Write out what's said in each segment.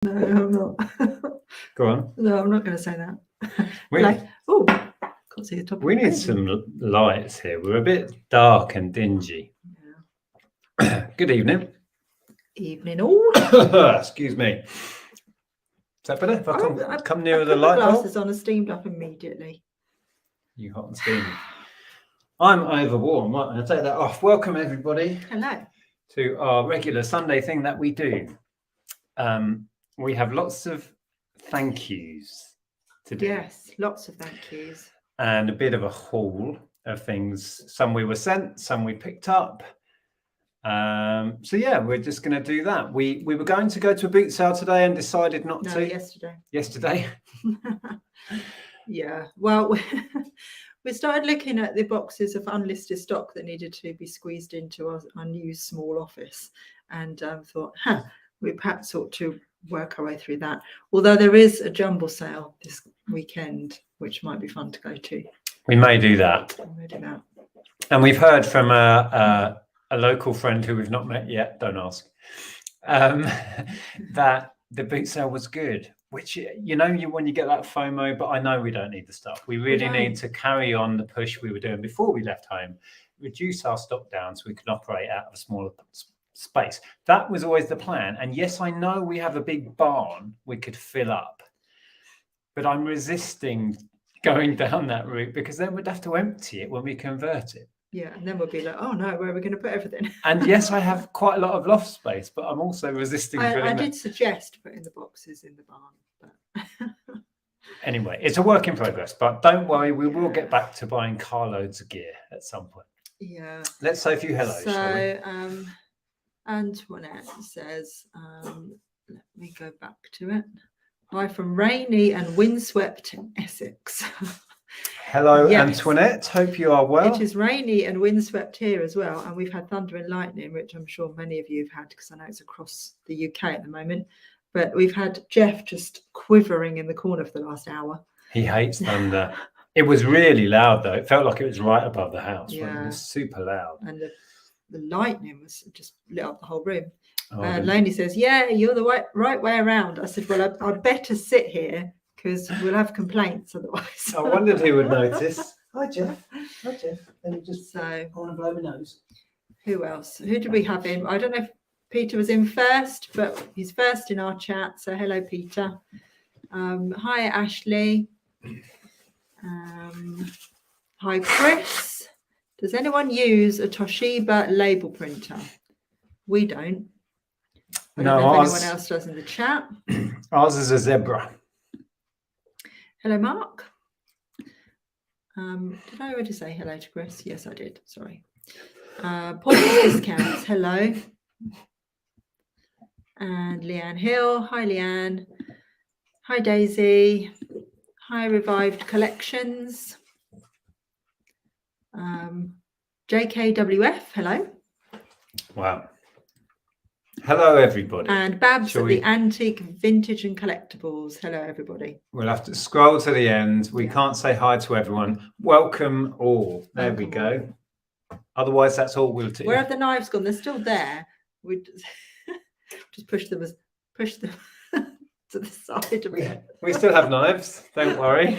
No, I'm not. Go on. No, I'm not going to say that. We, Like, oh, can't see the top. we of the need page. some lights here. We're a bit dark and dingy. Yeah. Good evening. Evening all. Excuse me. Is that better? If I I come nearer put the light bulb? glasses on and steamed up immediately. You hot and steamy. I'm overwarm. Right, I'll take that off. Welcome, everybody. Hello. To our regular Sunday thing that we do. We have lots of thank yous to do. Yes, lots of thank yous. And a bit of a haul of things. Some we were sent, some we picked up. So yeah, we're just going to do that. We were going to go to a boot sale today and decided not to. Yesterday. Yeah. Well, we started looking at the boxes of unlisted stock that needed to be squeezed into our new small office, and thought, we perhaps ought to work our way through that. Although there is a jumble sale this weekend, which might be fun to go to. We may do that. And we've heard from a local friend who we've not met yet, don't ask, that the boot sale was good, which, when you get that FOMO, but I know we don't need the stuff. We really need to carry on the push we were doing before we left home, reduce our stock down so we can operate out of a smaller space. That was always the plan. And yes, I know we have a big barn we could fill up, but I'm resisting going down that route because then we'd have to empty it when we convert it. Yeah, and then we'll be like, oh no, where are we going to put everything? And yes, I have quite a lot of loft space, but I'm also resisting. I did suggest putting the boxes in the barn, but anyway, it's a work in progress. But don't worry, we will get back to buying carloads of gear at some point. Yeah. Let's say a few hellos. So, Antoinette says, let me go back to it. Hi from rainy and windswept Essex. Hello, yes. Antoinette. Hope you are well. It is rainy and windswept here as well. And we've had thunder and lightning, which I'm sure many of you have had because I know it's across the UK at the moment. But we've had Jeff just quivering in the corner for the last hour. He hates thunder. It was really loud, though. It felt like it was right above the house. Yeah. Right? It was super loud. And the lightning was just lit up the whole room. Lainey says, yeah, you're the right way around. I said, well, I better sit here because we'll have complaints otherwise. I wondered who would notice. Hi, Jeff. Hi, Jeff. Let me just I want to blow my nose. Who else? Who did we have in? I don't know if Peter was in first, but he's first in our chat. So hello, Peter. Hi, Ashley. Hi, Chris. Does anyone use a Toshiba label printer? We don't. I don't know if anyone else does in the chat. Ours is a Zebra. Hello, Mark. Did I already say hello to Chris? Yes, I did. Sorry. Points discounts. Hello. And Leanne Hill. Hi, Leanne. Hi, Daisy. Hi, Revived Collections. JKWF. Hello. Wow. Hello, everybody. And Babs at the Antique, Vintage and Collectibles. Hello, everybody. We'll have to scroll to the end. We can't say hi to everyone. Welcome all. There we go. Otherwise, that's all we'll do. Where have the knives gone? They're still there. We just push them to the side a bit. We still have knives. Don't worry.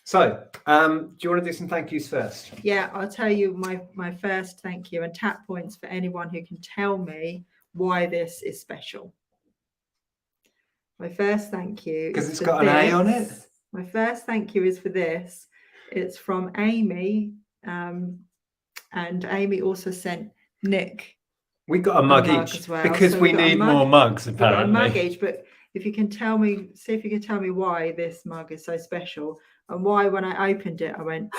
So, do you want to do some thank yous first? Yeah, I'll tell you my first thank you and tap points for anyone who can tell me why this is special. My first thank you because it's got an A on it. My first thank you is for this. It's from Amy, and Amy also sent Nick. We got a mug each as well, because so we need more mugs apparently. A mug each, but if you can tell me, see if you can tell me why this mug is so special. And why, when I opened it, I went,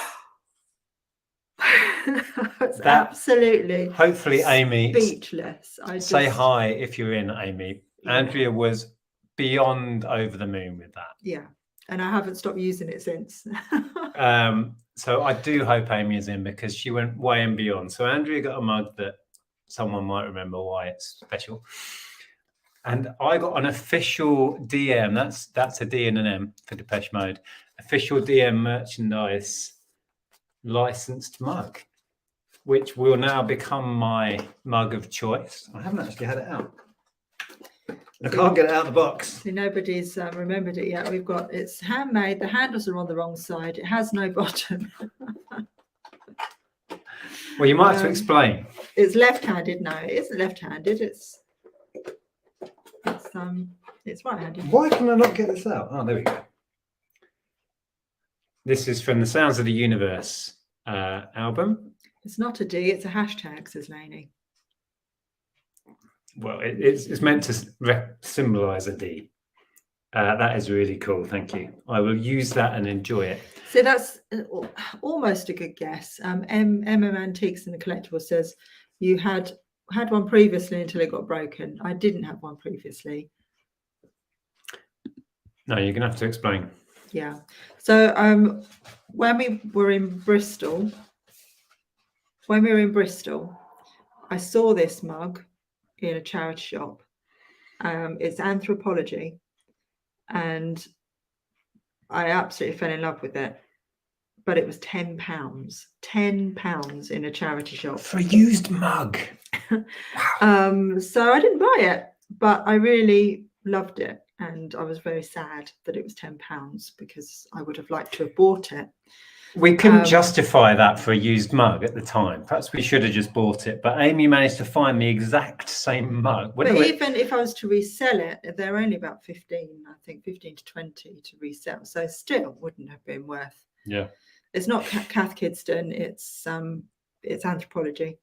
it's absolutely. Hopefully, Amy. Speechless. Say hi if you're in, Amy. Yeah. Andrea was beyond over the moon with that. Yeah. And I haven't stopped using it since. So I do hope Amy is in because she went way and beyond. So Andrea got a mug that someone might remember why it's special. And I got an official DM. That's a D and an M for Depeche Mode. Official DM merchandise licensed mug, which will now become my mug of choice. I haven't actually had it out. I can't get it out of the box. See, nobody's remembered it yet. It's handmade. The handles are on the wrong side. It has no bottom. Well, you might have to explain. It's left-handed. No, it isn't left-handed. It's right-handed. Why can I not get this out? Oh, there we go. This is from the Sounds of the Universe album. It's not a D. It's a hashtag, says Lainey. Well, it's meant to symbolize a D. That is really cool. Thank you. I will use that and enjoy it. So that's almost a good guess. MM Antiques and the Collectible says you had one previously until it got broken. I didn't have one previously. No, you're going to have to explain. Yeah. So when we were in Bristol, I saw this mug in a charity shop. It's Anthropology, and I absolutely fell in love with it. But it was £10. £10 in a charity shop for a used mug. Wow. So I didn't buy it, but I really loved it, and I was very sad that it was £10 because I would have liked to have bought it. We couldn't justify that for a used mug at the time. Perhaps we should have just bought it. But Amy managed to find the exact same mug. But even if I was to resell it, they're only about 15 to 20 to resell. So still wouldn't have been worth. Yeah. It's not Cath Kidston. It's Anthropology.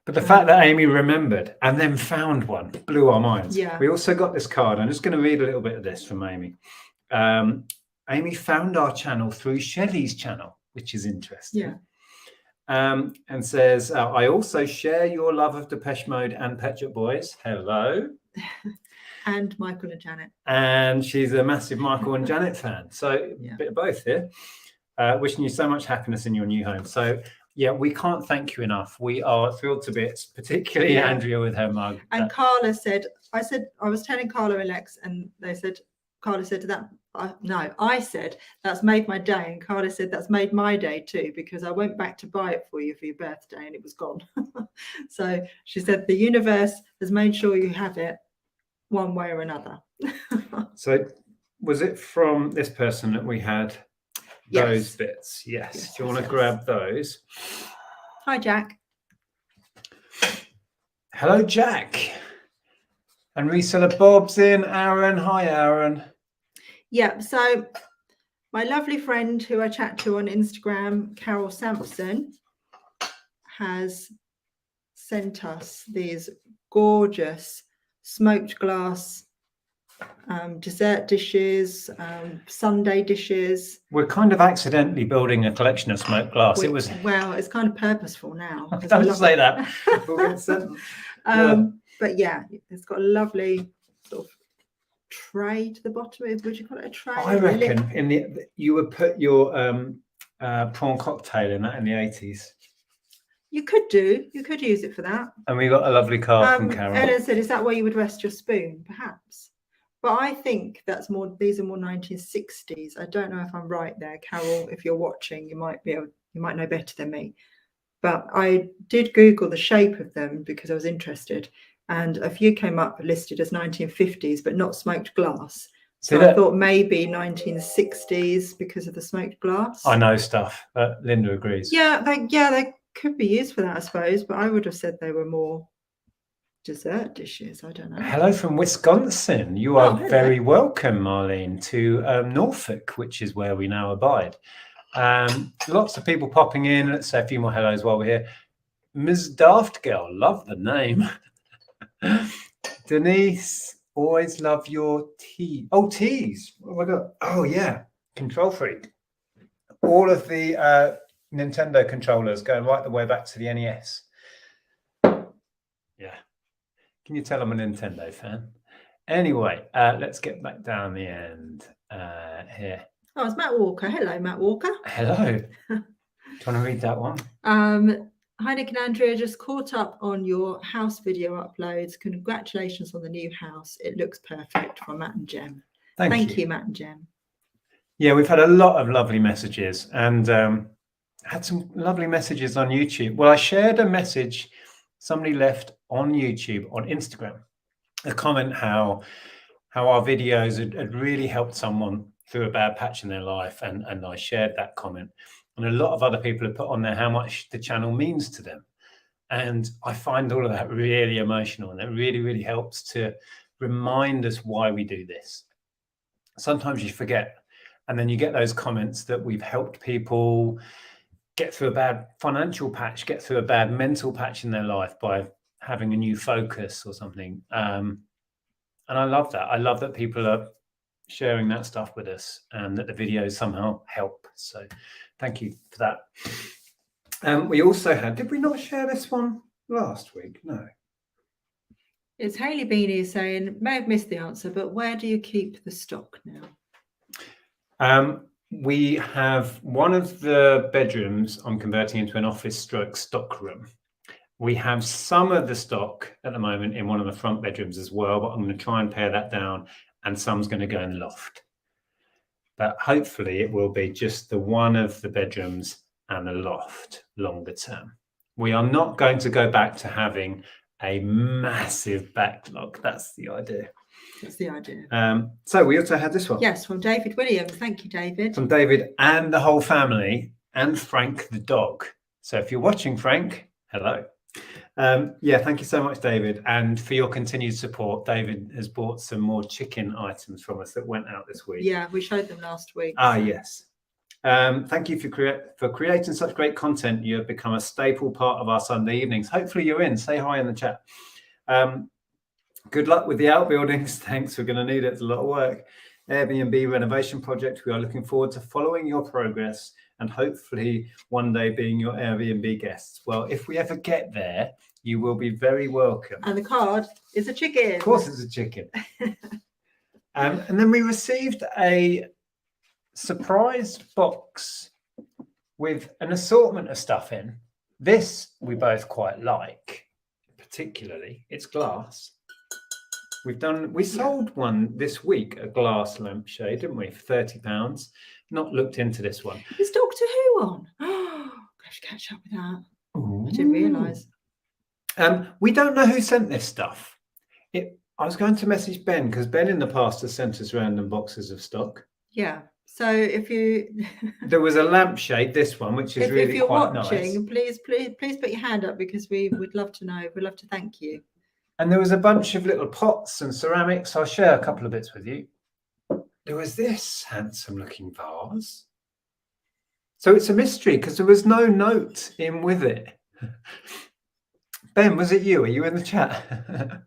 But the fact that Amy remembered and then found one blew our minds. Yeah. We also got this card. I'm just going to read a little bit of this from Amy. Amy found our channel through Shelley's channel, which is interesting. Yeah. And says, I also share your love of Depeche Mode and Pet Shop Boys. Hello. And Michael and Janet. And she's a massive Michael and Janet fan. So yeah. A bit of both here. Wishing you so much happiness in your new home. So yeah, we can't thank you enough. We are thrilled to bits, particularly Andrea with her mug. And Carla said, I was telling Carla and Lex, and Carla said to that, I said, that's made my day. And Carla said, that's made my day too, because I went back to buy it for you for your birthday and it was gone. So she said, the universe has made sure you have it one way or another. So was it from this person that we had those bits? Yes. Do you want to grab those? Hi, Jack. Hello, Jack. And reseller Bob's in. Aaron. Hi, Aaron. Yeah, so my lovely friend who I chat to on Instagram, Carol Sampson, has sent us these gorgeous smoked glass dessert dishes, Sunday dishes. We're kind of accidentally building a collection of smoked glass. Well, it's kind of purposeful now. Don't say that. But yeah, it's got a lovely sort of tray to the bottom. Would you call it a tray? I reckon you would put your prawn cocktail in that in the 80s. You could use it for that. And we got a lovely card from Carol. Ellen said, is that where you would rest your spoon? Perhaps. But I think these are more 1960s. I don't know if I'm right there, Carol. If you're watching, you might know better than me. But I did Google the shape of them because I was interested. And a few came up listed as 1950s, but not smoked glass. So I thought maybe 1960s because of the smoked glass. I know stuff. Linda agrees. Yeah, they could be used for that, I suppose. But I would have said they were more dessert dishes. I don't know. Hello from Wisconsin. You are very welcome, Marlene, to Norfolk, which is where we now abide. Lots of people popping in. Let's say a few more hellos while we're here. Ms. Daft Girl, love the name. Denise, always love your tea. Oh, teas. Oh my God. Oh yeah, Control Freak. All of the Nintendo controllers going right the way back to the NES. Yeah. Can you tell I'm a Nintendo fan? Anyway, let's get back down the end here. Oh, it's Matt Walker. Hello, Matt Walker. Hello. Do you want to read that one? Hi, Nick and Andrea. Just caught up on your house video uploads. Congratulations on the new house. It looks perfect, from Matt and Jem. Thank you, Matt and Jem. Yeah, we've had a lot of lovely messages and had some lovely messages on YouTube. Well, I shared a message somebody left on YouTube, on Instagram. a comment how our videos had really helped someone through a bad patch in their life, and I shared that comment, and a lot of other people have put on there how much the channel means to them, and I find all of that really emotional, and it really helps to remind us why we do this. Sometimes you forget, and then you get those comments that we've helped people get through a bad financial patch, get through a bad mental patch in their life by having a new focus or something. And I love that. I love that people are sharing that stuff with us, and that the videos somehow help. So thank you for that. We also had, did we not share this one last week? No. It's Hayley Beanie saying, may have missed the answer, but where do you keep the stock now? We have one of the bedrooms I'm converting into an office stroke stock room. We have some of the stock at the moment in one of the front bedrooms as well, but I'm going to try and pare that down, and some's going to go in the loft. But hopefully it will be just the one of the bedrooms and the loft longer term. We are not going to go back to having a massive backlog. That's the idea. That's the idea. So we also had this one. Yes, from David Williams. Thank you, David. From David and the whole family, and Frank the dog. So if you're watching, Frank, hello. Yeah, thank you so much, David, and for your continued support. David has bought some more chicken items from us that went out this week. Yeah, we showed them last week. Yes. Thank you for creating such great content. You have become a staple part of our Sunday evenings. Hopefully you're in. Say hi in the chat. Good luck with the outbuildings. Thanks. We're going to need it. It's a lot of work. Airbnb renovation project. We are looking forward to following your progress and hopefully one day being your Airbnb guests. Well, if we ever get there, you will be very welcome. And the card is a chicken. Of course it's a chicken. And then we received a surprise box with an assortment of stuff in. This we both quite like, particularly. It's glass. We sold one this week, a glass lampshade, didn't we, for £30. Not looked into this one. Is Doctor Who on? Oh, I should catch up with that. Ooh. I didn't realise. We don't know who sent this stuff. I was going to message Ben, because Ben in the past has sent us random boxes of stock. Yeah. So if you there was a lampshade, this one, which is really quite nice. If you're watching, please put your hand up, because we would love to know. We'd love to thank you. And there was a bunch of little pots and ceramics. I'll share a couple of bits with you. There was this handsome looking vase. So it's a mystery because there was no note in with it. Ben, was it you? Are you in the chat?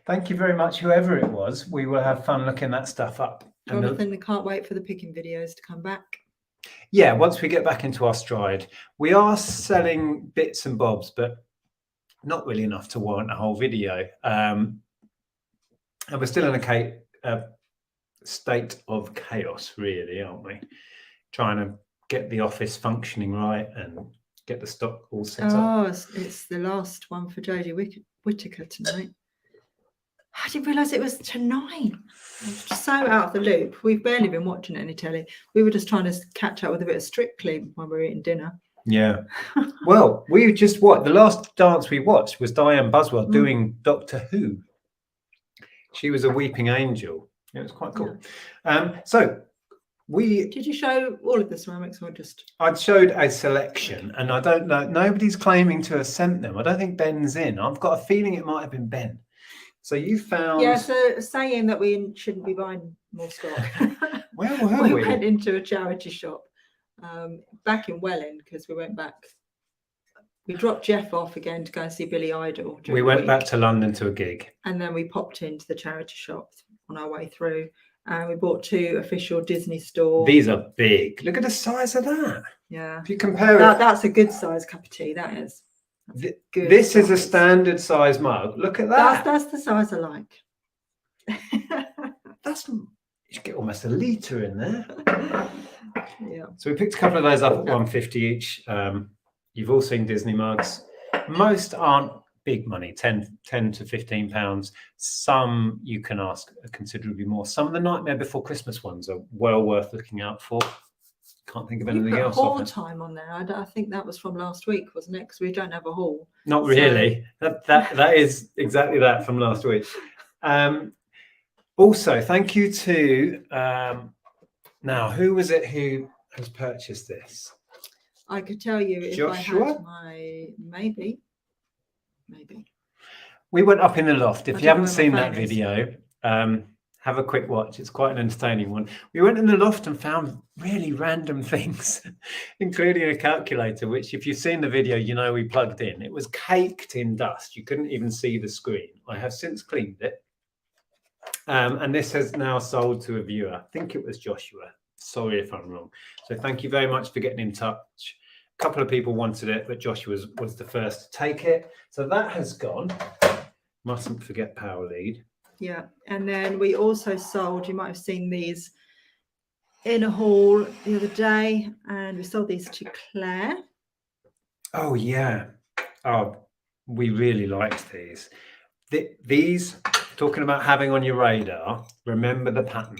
Thank you very much, whoever it was. We will have fun looking that stuff up. Jonathan, I can't wait for the picking videos to come back. Yeah, once we get back into our stride. We are selling bits and bobs, but not really enough to warrant a whole video. And we're still in a state of chaos, really, aren't we? Trying to get the office functioning right and get the stock all set up. Oh, it's the last one for Jodie Whittaker tonight. I didn't realise it was tonight. I'm so out of the loop. We've barely been watching any telly. We were just trying to catch up with a bit of Strictly when we were eating dinner. Yeah. Well, we just the last dance we watched was Diane Buswell doing Doctor Who. She was a weeping angel. It was quite cool. Yeah. So did you show all of the ceramics or just? I'd showed a selection, and I don't know. Nobody's claiming to have sent them. I don't think Ben's in. I've got a feeling it might have been Ben. So you found... Yeah, so saying that we shouldn't be buying more stock. Where were we? We went into a charity shop back in Welling, because we went back. We dropped Jeff off again to go and see Billy Idol. We went back to London to a gig. And then we popped into the charity shop on our way through. And we bought 2 official Disney store. These are big. Look at the size of that. Yeah. If you compare that's a good size cup of tea, that is. This is a standard size mug. Look at that. That's the size I like. You get almost a litre in there. Yeah. So we picked a couple of those up at £1.50 each. You've all seen Disney mugs. Most aren't big money, 10 to £15. Some you can ask considerably more. Some of the Nightmare Before Christmas ones are well worth looking out for. Can't think of anything else. Haul time on there. I think that was from last week, wasn't it? Because we don't have a haul. Not really. That is exactly that from last week. Also, thank you to now, who was it who has purchased this? I could tell you if I Joshua? had my maybe. We went up in the loft. If I you don't know haven't where my seen that phone is. video, have a quick watch. It's quite an entertaining one. We went in the loft and found really random things, including a calculator, which if you've seen the video, you know we plugged in. It was caked in dust. You couldn't even see the screen. I have since cleaned it. And this has now sold to a viewer. I think it was Joshua. Sorry if I'm wrong. So thank you very much for getting in touch. A couple of people wanted it, but Joshua was the first to take it. So that has gone. Mustn't forget power lead. Yeah, and then we also sold, you might have seen these in a haul the other day, and we sold these to Claire. Oh yeah. Oh, we really liked these. These, talking about having on your radar, remember the pattern.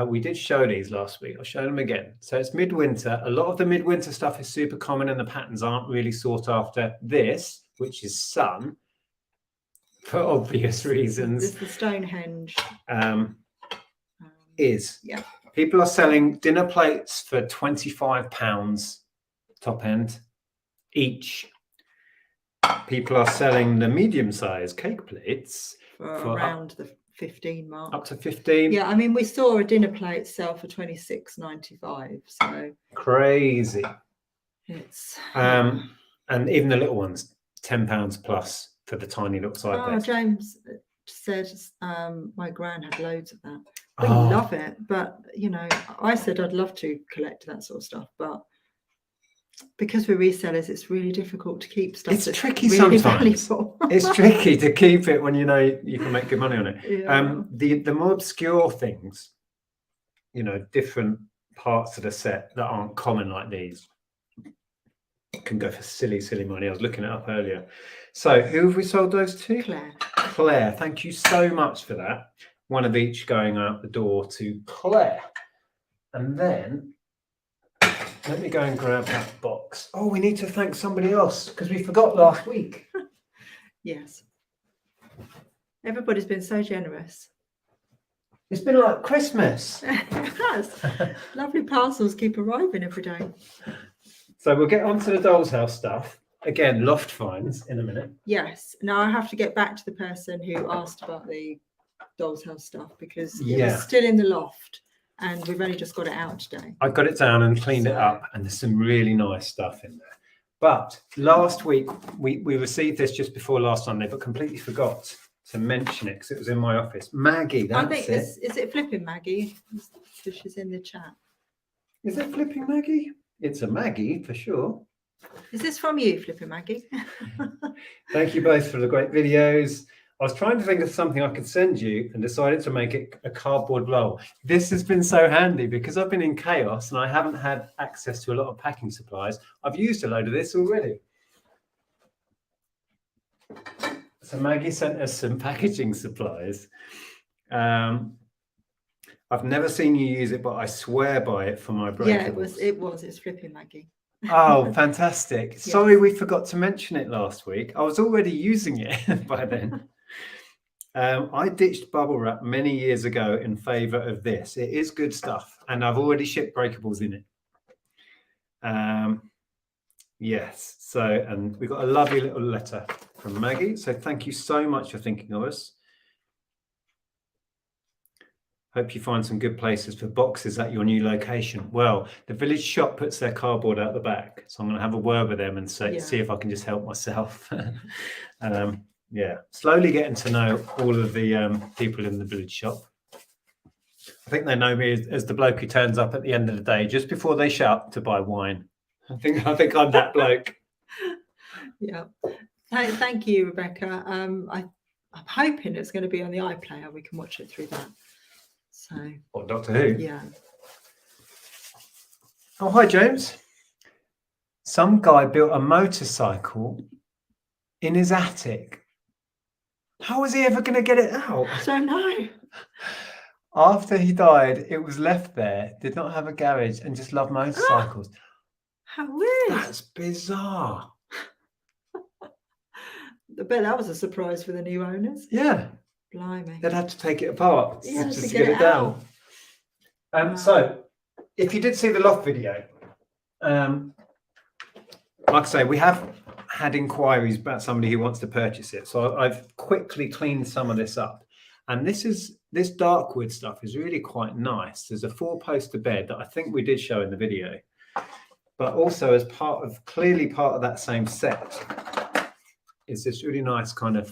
We did show these last week. I'll show them again. So it's midwinter. A lot of the midwinter stuff is super common and the patterns aren't really sought after. This, which is sun, for obvious reasons. This is the Stonehenge. Yeah. People are selling dinner plates for £25 top end each. People are selling the medium-sized cake plates for around the 15 mark. Up to 15. Yeah, I mean, we saw a dinner plate sell for £26.95. So crazy. It's and even the little ones, £10 plus for the tiny little side plates. James said my gran had loads of that. I love it, but you know, I said I'd love to collect that sort of stuff, but because we're resellers, it's really difficult to keep stuff. It's tricky really sometimes. It's tricky to keep it when you know you can make good money on it. Yeah. The more obscure things, you know, different parts of the set that aren't common like these can go for silly money. I was looking it up earlier. So who have we sold those to? Claire, thank you so much for that. One of each going out the door to Claire. And then let me go and grab that box. Oh, we need to thank somebody else because we forgot last week. Yes. Everybody's been so generous. It's been like Christmas. It has. Lovely parcels keep arriving every day. So we'll get on to the Dollhouse stuff. Again, Loft finds in a minute. Yes. Now I have to get back to the person who asked about the Dollhouse stuff because it was still in the loft. And we've only just got it out today. I got it down and cleaned it up, and there's some really nice stuff in there. But last week, we received this just before last Sunday, but completely forgot to mention it because it was in my office. Maggie, that's I think is it Flipping Maggie? Because she's in the chat. Is it Flipping Maggie? It's a Maggie for sure. Is this from you, Flipping Maggie? Thank you both for the great videos. I was trying to think of something I could send you and decided to make it a cardboard roll. This has been so handy because I've been in chaos and I haven't had access to a lot of packing supplies. I've used a load of this already. So Maggie sent us some packaging supplies. I've never seen you use it, but I swear by it for my breakables. Yeah, it's Flipping Maggie. Oh, fantastic. Yes. Sorry we forgot to mention it last week. I was already using it by then. I ditched bubble wrap many years ago in favor of this. It is good stuff, and I've already shipped breakables in it. Yes, so, and we got a lovely little letter from Maggie. So thank you so much for thinking of us. Hope you find some good places for boxes at your new location. Well, the village shop puts their cardboard out the back, so I'm going to have a word with them and see if I can just help myself. Yeah, slowly getting to know all of the people in the village shop. I think they know me as the bloke who turns up at the end of the day just before they shut to buy wine. I think I'm that bloke. Yeah, thank you, Rebecca. I'm hoping it's going to be on the iPlayer. We can watch it through that. So. What, Doctor Who? Yeah. Oh, hi, James. Some guy built a motorcycle in his attic. How was he ever going to get it out? I don't know. After he died, it was left there, did not have a garage, and just loved motorcycles. How weird. That's bizarre. I bet that was a surprise for the new owners. Yeah. Blimey. They'd have to take it apart Yeah, just to to get get it it down. Wow. So, if you did see the Loft video, like I say, we have had inquiries about somebody who wants to purchase it. So I've quickly cleaned some of this up. And this dark wood stuff is really quite nice. There's a 4-poster bed that I think we did show in the video, but also as clearly part of that same set is this really nice kind of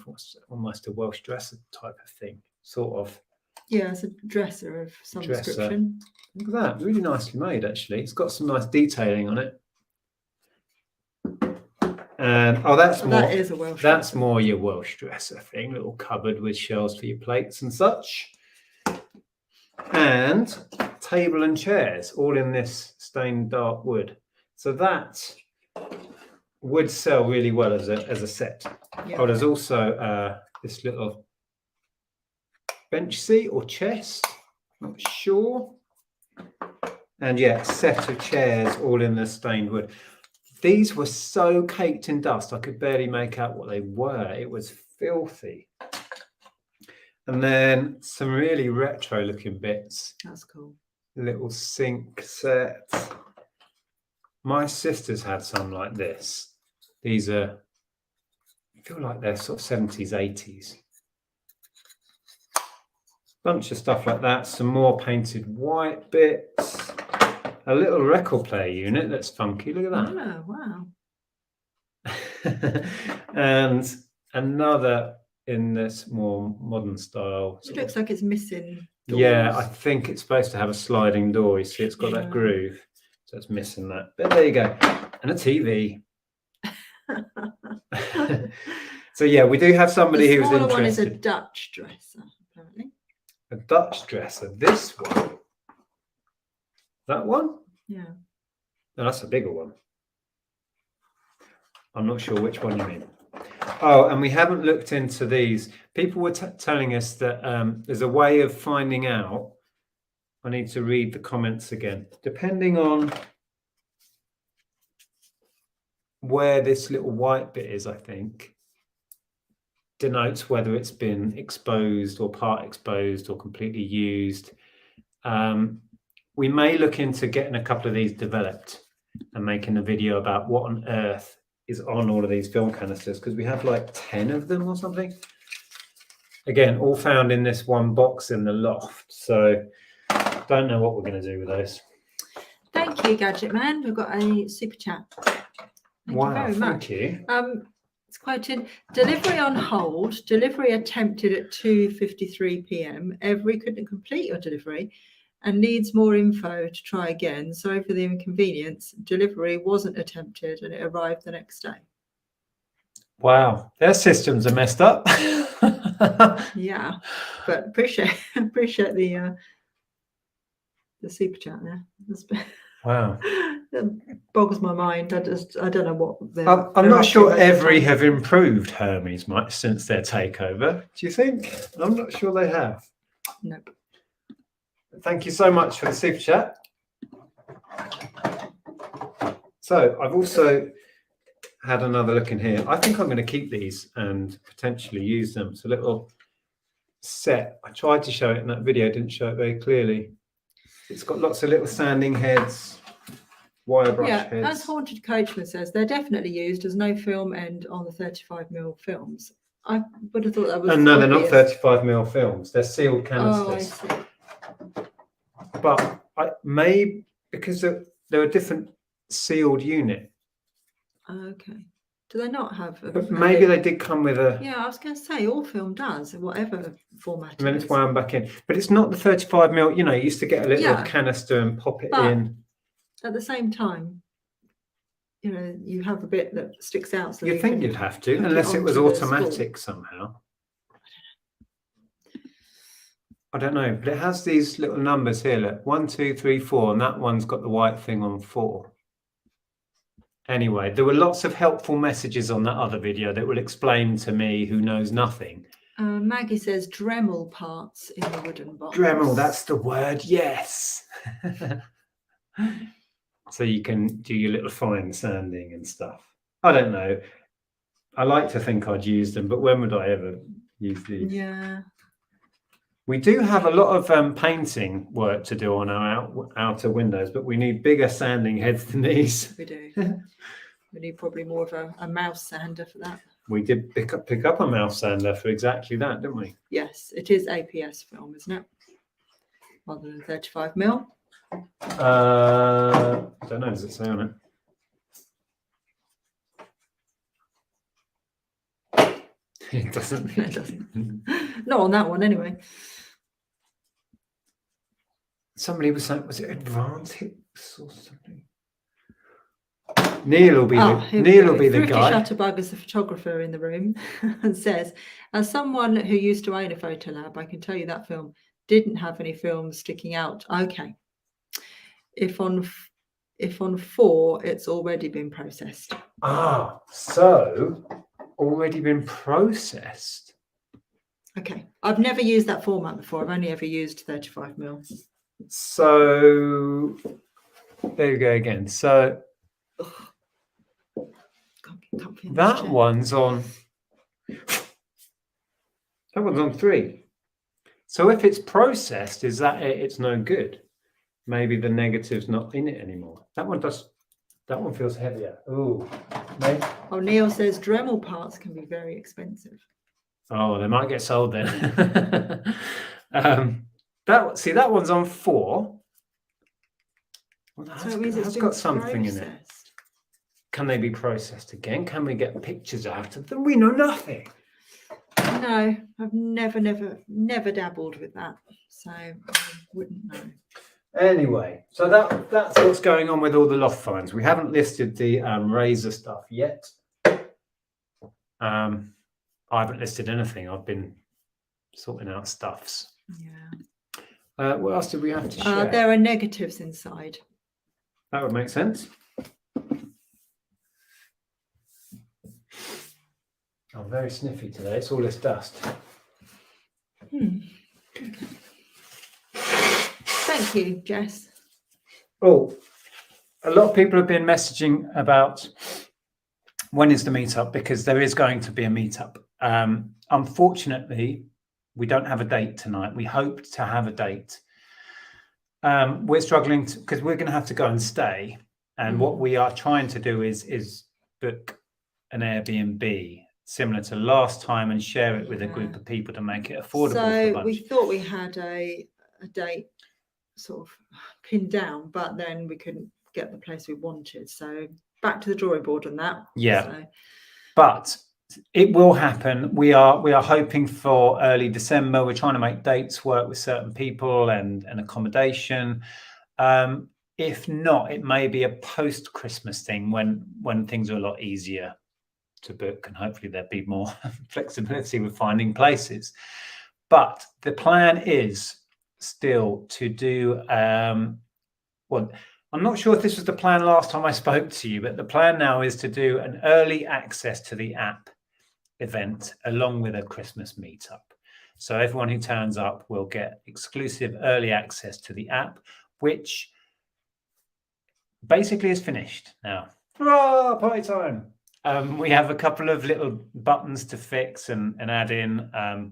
almost a Welsh dresser type of thing, sort of. Yeah, it's a dresser of some description. Look at that, really nicely made actually. It's got some nice detailing on it. And that is a Welsh that's dresser. more your Welsh dresser thing, little cupboard with shelves for your plates and such. And table and chairs, all in this stained dark wood. So that would sell really well as a set. Yeah. Oh, there's also this little bench seat or chest, not sure. And yeah, a set of chairs all in the stained wood. These were so caked in dust, I could barely make out what they were. It was filthy. And then some really retro looking bits. That's cool. Little sink set. My sister's had some like this. These I feel like they're sort of 70s, 80s. Bunch of stuff like that. Some more painted white bits. A little record player unit that's funky. Look at that. Oh, wow. And another in this more modern style. It looks like it's missing doors. Yeah, I think it's supposed to have a sliding door. You see, it's got that groove. So it's missing that. But there you go. And a TV. So yeah, we do have somebody who's interested. The one is a Dutch dresser, apparently. A Dutch dresser. This one. That one? Yeah. No, that's a bigger one. I'm not sure which one you mean. Oh, and we haven't looked into these. People were telling us that there's a way of finding out. I need to read the comments again. Depending on where this little white bit is, I think, denotes whether it's been exposed or part exposed or completely used. We may look into getting a couple of these developed and making a video about what on earth is on all of these film canisters, because we have like 10 of them or something. Again, all found in this one box in the loft. So don't know what we're going to do with those. Thank you, Gadget Man. We've got a super chat. Thank you very much. Thank you. It's quoted, delivery on hold, delivery attempted at 2:53 p.m. Every couldn't complete your delivery and needs more info to try again. Sorry for the inconvenience. Delivery wasn't attempted and it arrived the next day. Wow, their systems are messed up. Yeah, but appreciate the super chat there. Wow. It boggles my mind. I don't know what I'm not sure Every have improved Hermes much since their takeover. Do you think? I'm not sure they have. Nope. Thank you so much for the super chat. So I've also had another look in here. I think I'm going to keep these and potentially use them. It's a little set. I tried to show it in that video, didn't show it very clearly. It's got lots of little sanding heads, wire brush heads. As Haunted Coachman says, they're definitely used. There's no film end on the 35mm films. I would have thought that was. No, they're not 35mm films. They're sealed canisters. Oh, I see. But because they're a different sealed unit. Okay. Do they not have? But maybe they did come with a. Yeah, I was going to say all film does, whatever format. And then it's wound back in, but it's not the 35mm. You know, you used to get a little canister and pop it in. At the same time, you know, you have a bit that sticks out. So you'd think you'd have to, unless it was automatic somehow. I don't know, but it has these little numbers here. Look, 1, 2, 3, 4, and that one's got the white thing on 4. Anyway, there were lots of helpful messages on that other video that will explain to me who knows nothing. Maggie says Dremel parts in the wooden box. Dremel, that's the word, yes. So you can do your little fine sanding and stuff. I don't know. I like to think I'd use them, but when would I ever use these? Yeah. We do have a lot of painting work to do on our outer windows, but we need bigger sanding heads than these. We do. We need probably more of a mouse sander for that. We did pick up a mouse sander for exactly that, didn't we? Yes, it is APS film, isn't it? Rather than 35mm. I don't know. Does it say on it? It doesn't. It doesn't. Not on that one, anyway. Somebody was saying, was it Advantics or something? Neil will be the guy. Shutterbug is the photographer in the room and says, as someone who used to own a photo lab, I can tell you that film didn't have any films sticking out. Okay. If on 4, it's already been processed. Ah, so already been processed. Okay. I've never used that format before. I've only ever used 35mm. So there you go again. So that one's on 3. So if it's processed, is that it's no good? Maybe the negative's not in it anymore. That one feels heavier. Ooh. Maybe. Oh, Neil says Dremel parts can be very expensive. Oh, they might get sold then. That one's on 4. Well, so it means it's got something processed. in it. Can they be processed again? Can we get pictures out of them? We know nothing. No, I've never dabbled with that, so I wouldn't know. Anyway, so that's what's going on with all the Loft finds. We haven't listed the razor stuff yet. I haven't listed anything. I've been sorting out stuffs. Yeah. What else did we have to share? There are negatives inside. That would make sense. I'm very sniffy today. It's all this dust. Thank you, Jess. Oh, a lot of people have been messaging about when is the meetup, because there is going to be a meetup. Unfortunately, we don't have a date tonight. We hoped to have a date. We're struggling because we're going to have to go and stay. And what we are trying to do is book an Airbnb similar to last time and share it with a group of people to make it affordable for a So bunch. we thought we had a date sort of pinned down, but then we couldn't get the place we wanted. So back to the drawing board on that. Yeah. So. But it will happen. We are hoping for early December. We're trying to make dates work with certain people and accommodation. If not, it may be a post-Christmas thing when things are a lot easier to book, and hopefully there'll be more flexibility with finding places. But the plan is still to do well, I'm not sure if this was the plan last time I spoke to you, but the plan now is to do an early access to the app event along with a Christmas meetup. So everyone who turns up will get exclusive early access to the app, which basically is finished now. Hurrah, party time. We have a couple of little buttons to fix and add in,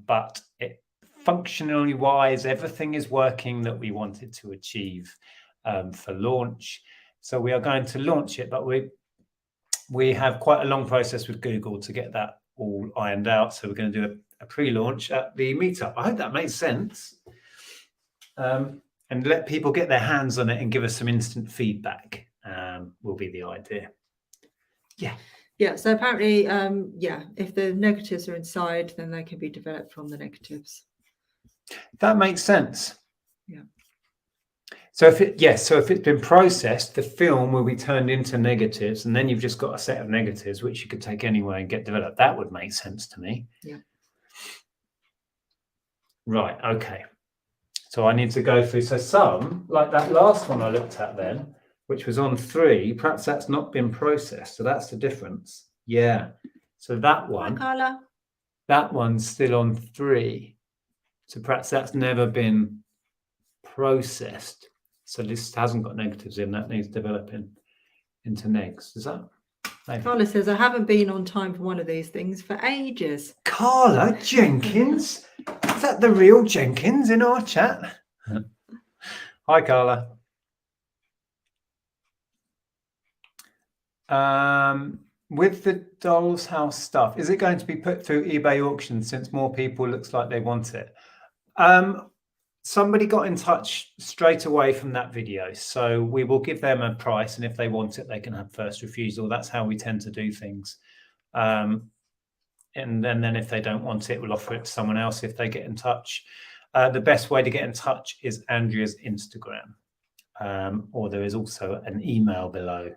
but functionally wise, everything is working that we wanted to achieve for launch. So we are going to launch it, but we have quite a long process with Google to get that all ironed out. So we're going to do a pre-launch at the meetup. I hope that makes sense. And let people get their hands on it and give us some instant feedback will be the idea. Yeah, so apparently, if the negatives are inside, then they can be developed from the negatives. That makes sense. Yeah. So if it's been processed, the film will be turned into negatives, and then you've just got a set of negatives which you could take anywhere and get developed. That would make sense to me. Yeah. Right. Okay. So I need to go through. So some, like that last one I looked at then, which was on 3, perhaps that's not been processed. So that's the difference. Yeah. So that one, Hi, Carla. that one's still on 3. So perhaps that's never been processed. So this hasn't got negatives in. That needs developing into negs. Does that Maybe. Carla says, I haven't been on time for one of these things for ages. Carla Jenkins? Is that the real Jenkins in our chat? Hi, Carla. With the Dollhouse stuff, is it going to be put through eBay auction since more people looks like they want it? Somebody got in touch straight away from that video, so we will give them a price, and if they want it, they can have first refusal. That's how we tend to do things. And then if they don't want it, we'll offer it to someone else if they get in touch. The best way to get in touch is Andrea's Instagram, or there is also an email below.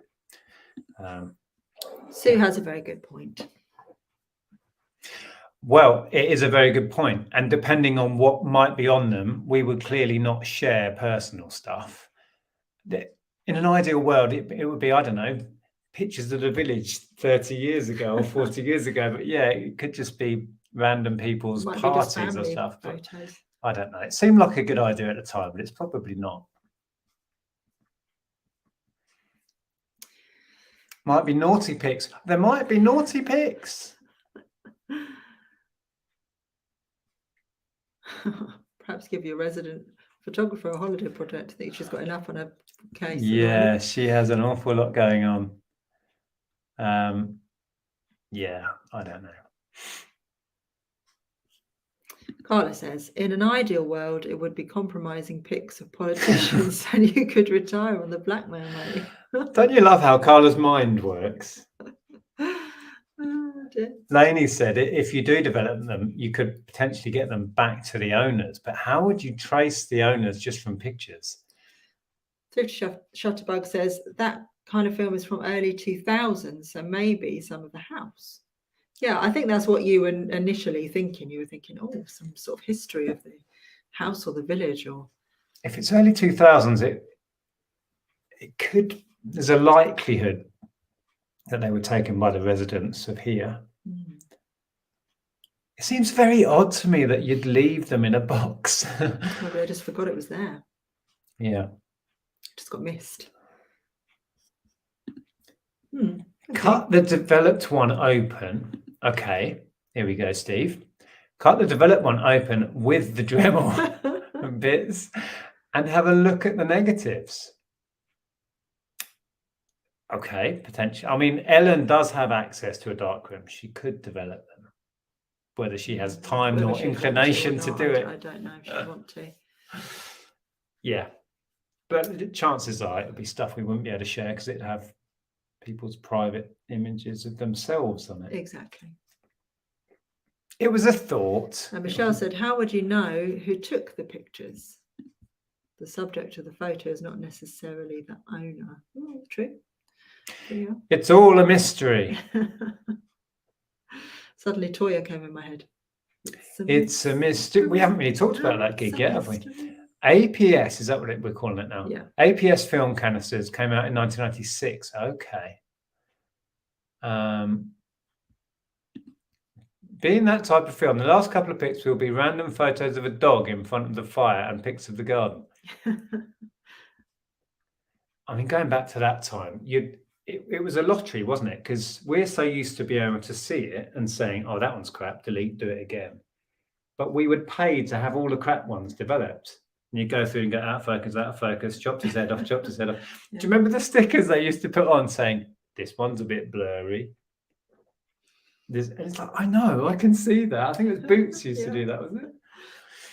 Sue has a very good point. Well, it is a very good point. And depending on what might be on them, we would clearly not share personal stuff. In an ideal world, it would be, I don't know, pictures of the village 30 years ago or 40 years ago. But yeah, it could just be random people's parties or stuff. But I don't know. It seemed like a good idea at the time, but it's probably not. Might be naughty pics. There might be naughty pics. Perhaps give your resident photographer a holiday project. I think she's got enough on her case. Yeah, she has an awful lot going on. Yeah, I don't know. Carla says, in an ideal world, it would be compromising pics of politicians and you could retire on the blackmail money. Don't you love how Carla's mind works? Lainey said if you do develop them, you could potentially get them back to the owners. But how would you trace the owners just from pictures? Shutterbug says that kind of film is from early 2000s, so maybe some of the house. Yeah, I think that's what you were initially thinking. You were thinking, oh, some sort of history of the house or the village. Or if it's early 2000s, it could. There's a likelihood that they were taken by the residents of here. It seems very odd to me that you'd leave them in a box. Maybe I just forgot it was there. Yeah. Just got missed. Okay. Cut the developed one open. Okay, here we go, Steve. Cut the developed one open with the Dremel bits and have a look at the negatives. Okay, potentially. I mean, Ellen does have access to a darkroom. She could develop them. Whether she has time nor inclination to do it. I don't know if she wants to. Yeah. But chances are it would be stuff we wouldn't be able to share because it'd have people's private images of themselves on it. Exactly. It was a thought. And Michelle said, how would you know who took the pictures? The subject of the photo is not necessarily the owner. Oh, true. Yeah. It's all a mystery. Suddenly Toya came in my head. It's a mystery. We haven't really talked about that gig yet, have we? APS, is that what we're calling it now? Yeah. APS film canisters came out in 1996. Okay. Being that type of film, the last couple of pics will be random photos of a dog in front of the fire and pics of the garden. I mean, going back to that time, it was a lottery, wasn't it? Because we're so used to being able to see it and saying, oh, that one's crap, delete, do it again. But we would pay to have all the crap ones developed. And you go through and go out of focus, chopped his head off, chopped his head off. Yeah. Do you remember the stickers they used to put on saying, this one's a bit blurry? And it's like, I know, I can see that. I think it was Boots used to do that, wasn't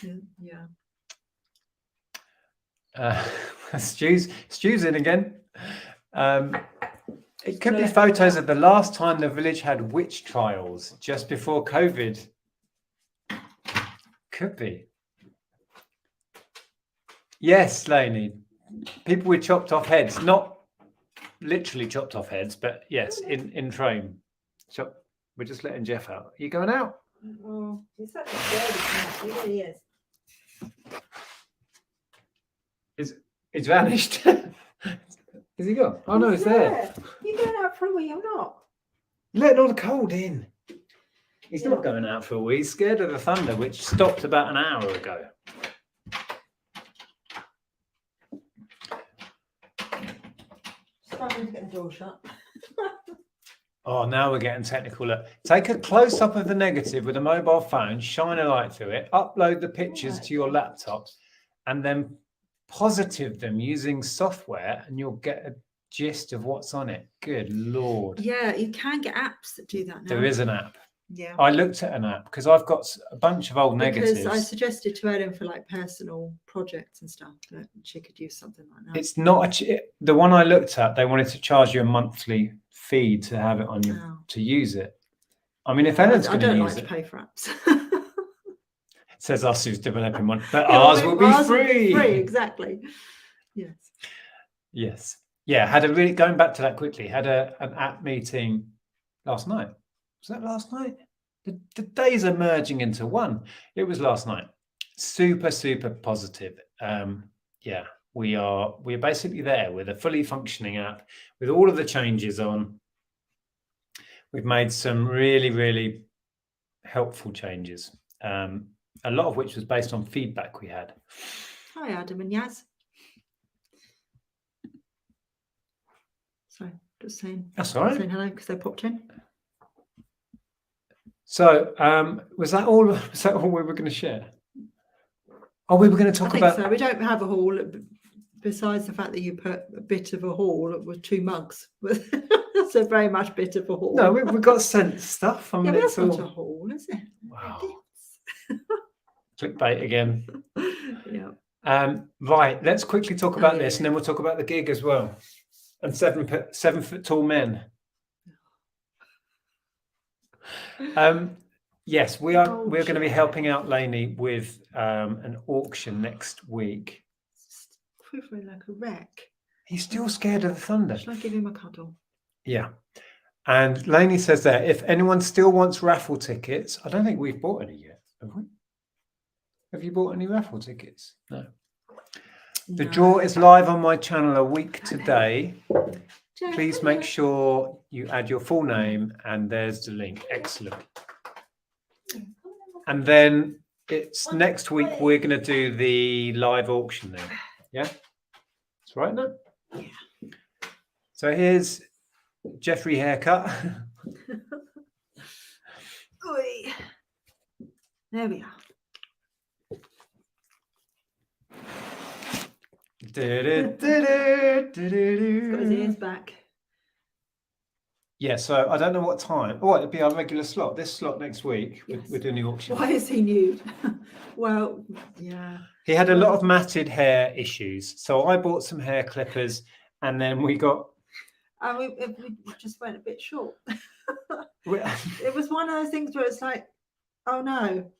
it? Yeah. Stu's in again. It could be photos of the last time the village had witch trials just before COVID. Could be. Yes, Lainey. People with chopped off heads, not literally chopped off heads, but yes, in frame. We're just letting Jeff out. Are you going out? Oh, he's such a scaredy cat. He really is. He's vanished. Has he gone? Oh no, he's there. You're going out for a wee or not? Letting all the cold in. He's not going out for a wee. He's scared of the thunder, which stopped about an hour ago. Struggling to get the door shut. Oh, now we're getting technical. Look, take a close up of the negative with a mobile phone, shine a light through it, upload the pictures to your laptop, and then positive them using software, and you'll get a gist of what's on it. Good Lord. Yeah, you can get apps that do that now. There is an app. Yeah. I looked at an app because I've got a bunch of old negatives. Because I suggested to Ellen for like personal projects and stuff that she could use something like that. It's not the one I looked at. They wanted to charge you a monthly fee to have it on you to use it. I mean, if Ellen's going to use it, I don't like to pay for apps. Says us who's developing one, but ours will be free. Free, exactly. Yes. Yes. Yeah. Had a really going back to that quickly. Had an app meeting last night. Was that last night? The days are merging into one. It was last night. Super, super positive. Yeah, we're basically there with a fully functioning app with all of the changes on. We've made some really, really helpful changes. A lot of which was based on feedback we had. Hi, Adam and Yaz. Sorry, just saying. That's all right. Saying hello because they popped in. So, was that all? Was that all we were going to share? Oh, we were going to talk about. So we don't have a haul. Besides the fact that you put a bit of a haul with 2 mugs, that's a very much bit of a haul. No, we got sent stuff. I mean, yeah, it's that's all... not a haul, is it? Wow. Clickbait again. Yeah. Right. Let's quickly talk about this, and then we'll talk about the gig as well. And 7 foot tall men. Yes, we're going to be helping out Lainey with an auction next week. Quivering like a wreck. He's still scared of the thunder. Should I give him a cuddle? Yeah. And Lainey says there, if anyone still wants raffle tickets, I don't think we've bought any yet, have we? Have you bought any raffle tickets? No. The draw is live on my channel a week today. Please make sure you add your full name, and there's the link. Excellent. And then it's next week we're going to do the live auction then. Yeah? That's right, no? Yeah. So here's Jeffrey haircut. There we are. Got his ears back. Yeah, so I don't know what time. Oh, it'll be our regular slot. This slot next week, yes. We're doing the auction. Why is he nude? Well, yeah. He had a lot of matted hair issues. So I bought some hair clippers, and then we got... we just went a bit short. It was one of those things where it's like, oh no,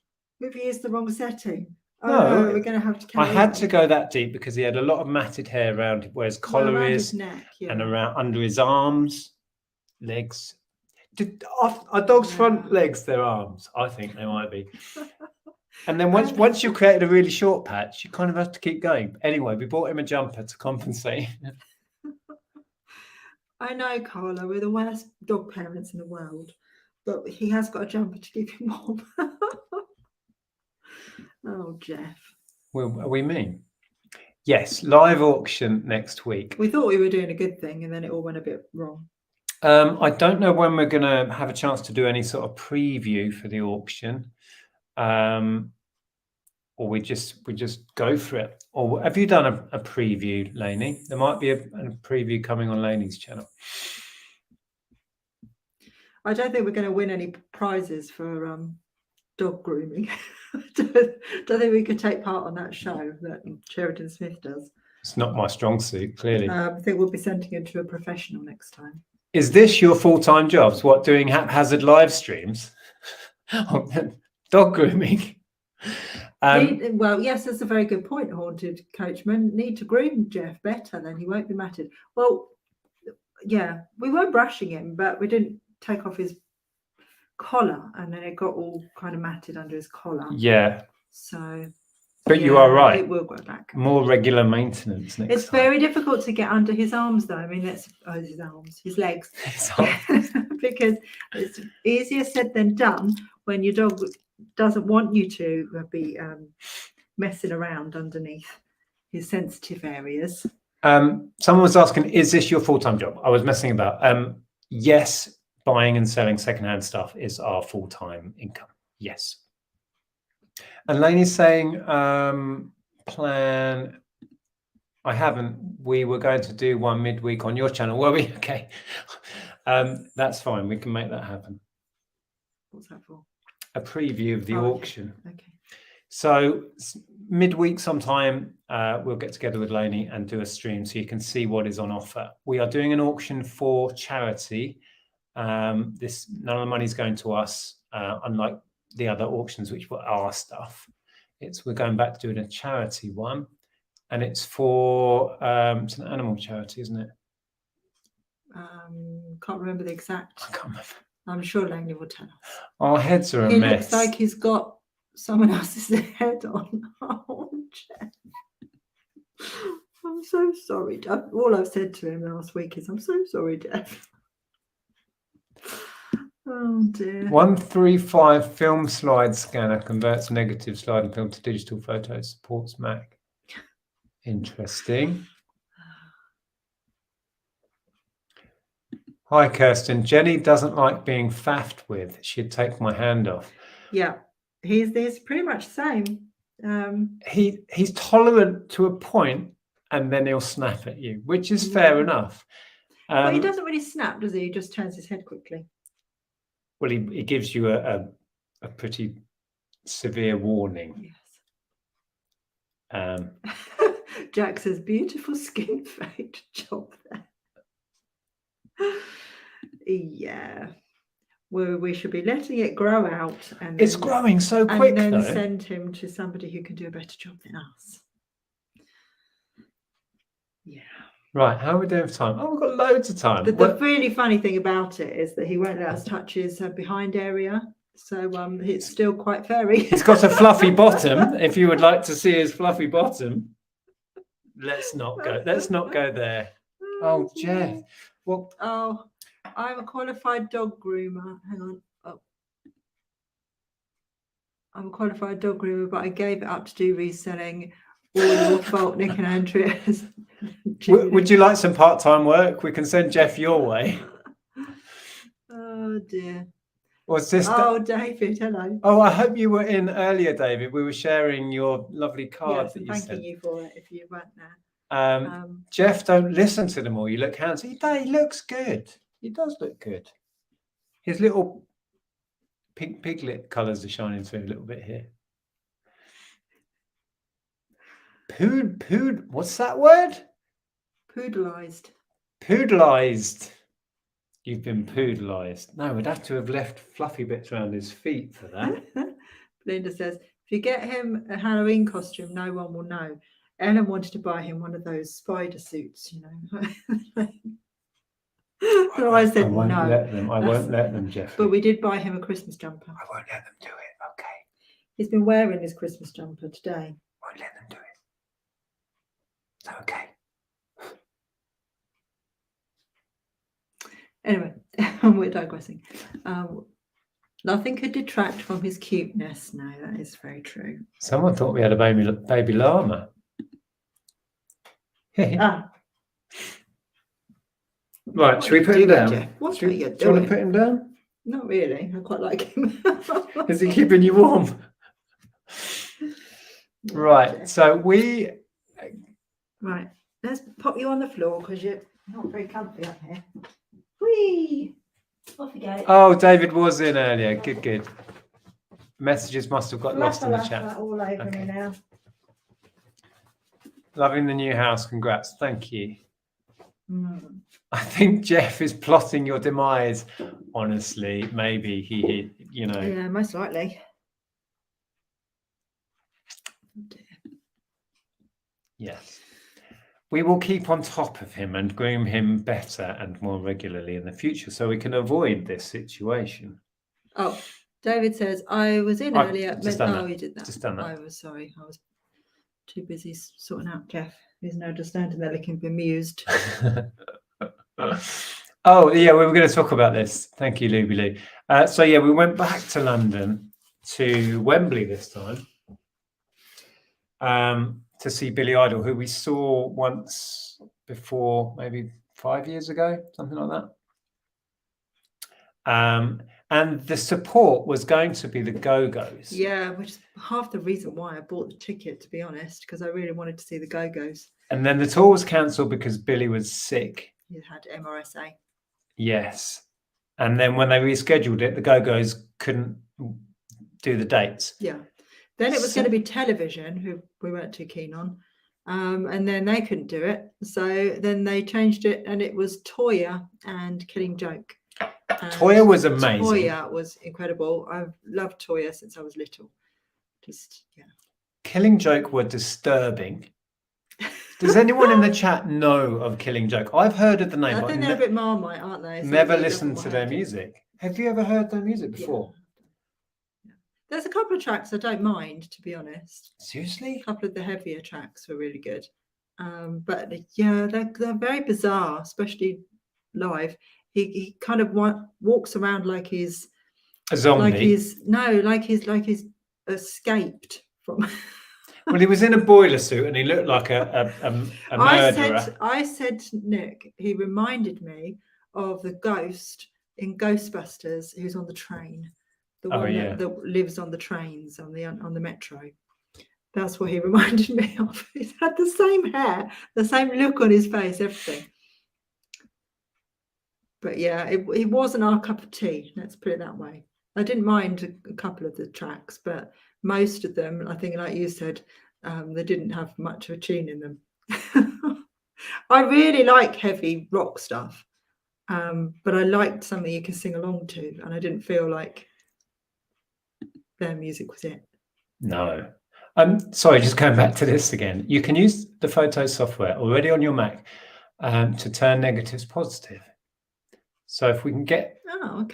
we've used the wrong setting. Oh no, we're going to have to carry I had to go that deep because he had a lot of matted hair around where his collar is, his neck, and around under his arms, legs. Are dogs' front legs their arms? I think they might be. And then once you've created a really short patch, you kind of have to keep going. Anyway, we bought him a jumper to compensate. I know, Carla, we're the worst dog parents in the world, but he has got a jumper to keep him warm. Oh, Jeff. Well, we mean? Yes, live auction next week. We thought we were doing a good thing, and then it all went a bit wrong. I don't know when we're going to have a chance to do any sort of preview for the auction, or we just go for it. Or have you done a preview, Lainey? There might be a preview coming on Lainey's channel. I don't think we're going to win any prizes for dog grooming. don't think we could take part on that show that Sheridan Smith does. It's not my strong suit, clearly. I think we'll be sending him to a professional next time. Is this your full-time jobs? What, doing haphazard live streams? Dog grooming? Well, yes, that's a very good point, Haunted Coachman. Need to groom Jeff better, then he won't be matted. Well, yeah, we were brushing him, but we didn't take off his collar, and then it got all kind of matted under his collar. Yeah. So... But you are right. It will go back. More regular maintenance next time. It's very difficult to get under his arms, though. I mean, his legs. Because it's easier said than done when your dog doesn't want you to be messing around underneath his sensitive areas. Someone was asking, is this your full-time job? I was messing about. Yes, buying and selling secondhand stuff is our full-time income. Yes. And Lainey's saying, plan. I haven't. We were going to do one midweek on your channel, were we? Okay. That's fine. We can make that happen. What's that for? A preview of the auction. Okay. So midweek sometime, we'll get together with Lainey and do a stream so you can see what is on offer. We are doing an auction for charity. None of the money is going to us, unlike the other auctions, which were our stuff. We're going back to doing a charity one, and it's for it's an animal charity, isn't it? Can't remember the exact. I can't remember. I'm sure Langley will tell us. Our heads are a He mess. looks like he's got someone else's head on. Oh, Jeff. I'm so sorry, Jeff. All I've said to him last week is, I'm so sorry, Jeff. Oh dear. 135 film slide scanner converts negative sliding film to digital photos, supports Mac. Interesting. Hi, Kirsten. Jenny doesn't like being faffed with. She'd take my hand off. Yeah, he's pretty much the same. He's tolerant to a point, and then he'll snap at you, which is fair enough. Well, he doesn't really snap, does he? He just turns his head quickly. Well, he gives you a pretty severe warning. Yes. Jack says, beautiful skin fade job there. Yeah. Well, we should be letting it grow out. And it's growing so quick, and then though. Send him to somebody who can do a better job than us. Yeah. Right, how are we doing for time? Oh, we've got loads of time. The really funny thing about it is that he won't let us touch his behind area. So it's still quite fairy. He's got a fluffy bottom. If you would like to see his fluffy bottom, let's not go there. Oh, Jeff. Well, oh, I'm a qualified dog groomer. Hang on. Oh. I'm a qualified dog groomer, but I gave it up to do reselling. All your fault, Nick and Andrea. Would you like some part-time work? We can send Jeff your way. Oh dear. What's this? Oh, David, hello. Oh, I hope you were in earlier, David. We were sharing your lovely card that you sent. Thanking you for it if you weren't there. Jeff, don't listen to them all. You look handsome. He looks good. He does look good. His little pink piglet colours are shining through a little bit here. What's that word? Poodleized. Poodleized. You've been poodleized. No, we'd have to have left fluffy bits around his feet for that. Belinda says, if you get him a Halloween costume, no one will know. Ellen wanted to buy him one of those spider suits, you know. So I said no. I won't let them, Jeff. But we did buy him a Christmas jumper. I won't let them do it. Okay. He's been wearing his Christmas jumper today. Won't let them do it. Okay. Anyway, we're digressing. Nothing could detract from his cuteness. No, that is very true. Someone thought we had a baby llama. Right, should we put him down? What are you doing? Do you want to put him down? Not really. I quite like him. Is he keeping you warm? Right, so Right, let's pop you on the floor because you're not very comfy up here. Whee! Off you go. Oh, David was in earlier. Good. Messages must have got lost in the chat. All over me now. Loving the new house. Congrats. Thank you. I think Jeff is plotting your demise. Honestly, maybe he Yeah, most likely. Yes. We will keep on top of him and groom him better and more regularly in the future so we can avoid this situation. Oh, David says, I was in earlier. You did that. Just done that. I was sorry. I was too busy sorting out Jeff. He's now just standing there looking bemused. Oh, yeah, we were going to talk about this. Thank you, Luby Lou. So, yeah, we went back to London, to Wembley this time. To see Billy Idol, who we saw once before, maybe 5 years ago, something like And the support was going to be the Go-Go's. Yeah, which is half the reason why I bought the ticket, to be honest, because I really wanted to see the Go-Go's. And then the tour was cancelled because Billy was sick. He had MRSA. Yes. And then when they rescheduled it, the Go-Go's couldn't do the dates. Yeah. Then it was going to be Television, who we weren't too keen on. And then they couldn't do it. So then they changed it, and it was Toya and Killing Joke. And Toya was amazing. Toya was incredible. I've loved Toya since I was little. Just, yeah. Killing Joke were disturbing. Does anyone in the chat know of Killing Joke? I've heard of the name. I but think they're a bit Marmite, aren't they? So never it's listened to their music. Have you ever heard their music before? Yeah. There's a couple of tracks I don't mind, to be honest. Seriously? A couple of the heavier tracks were really good. But yeah, they're very bizarre, especially live. He kind of walks around like he's a zombie. Like he's escaped from. Well, he was in a boiler suit and he looked like a murderer. I said to Nick, he reminded me of the ghost in Ghostbusters who's on the train, the one that lives on the trains on the metro. That's what he reminded me of. He's had the same hair, the same look on his face, everything. But yeah, it wasn't our cup of tea. Let's put it that way. I didn't mind a couple of the tracks, but most of them, I think, like you said, they didn't have much of a tune in them. I really like heavy rock stuff, but I liked something you can sing along to, and I didn't feel like their music was it. No. Sorry, just going back to this again. You can use the photo software already on your Mac to turn negatives positive. So if we can get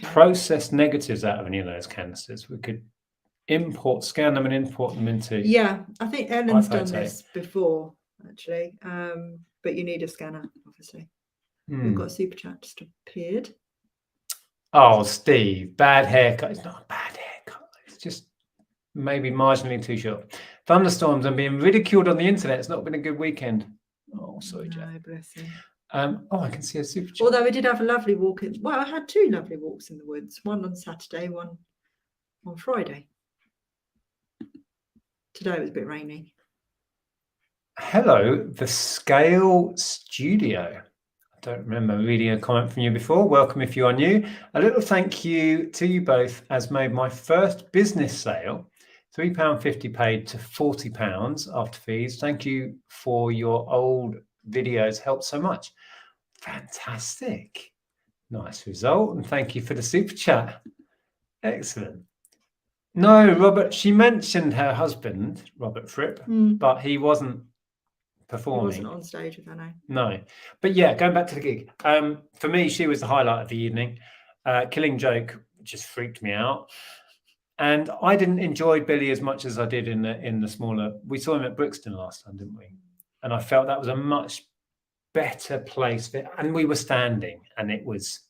processed negatives out of any of those canisters, we could scan them and import them into. Yeah, I think Ellen's done this before, actually. But you need a scanner, obviously. We've got a super chat just appeared. Oh, Steve, bad haircut. It's not a bad haircut. It's just maybe marginally too short. Thunderstorms and being ridiculed on the internet. It's not been a good weekend. Oh, sorry, Jack. No, bless him. I can see a super chat. Although we did have a lovely walk. I had 2 lovely walks in the woods. One on Saturday, one on Friday. Today was a bit rainy. Hello, the Scale Studio. I don't remember reading a comment from you before. Welcome if you are new. A little thank you to you both as made my first business sale. £3.50 paid to £40 after fees. Thank you for your old videos. Helped so much. Fantastic. Nice result. And thank you for the super chat. Excellent. No, Robert, she mentioned her husband, Robert Fripp, but he wasn't performing. He wasn't on stage with her, no. No. But yeah, going back to the gig. For me, she was the highlight of the evening. Killing Joke just freaked me out. And I didn't enjoy Billy as much as I did in the smaller. We saw him at Brixton last time, didn't we? And I felt that was a much better place for, and we were standing, and it was.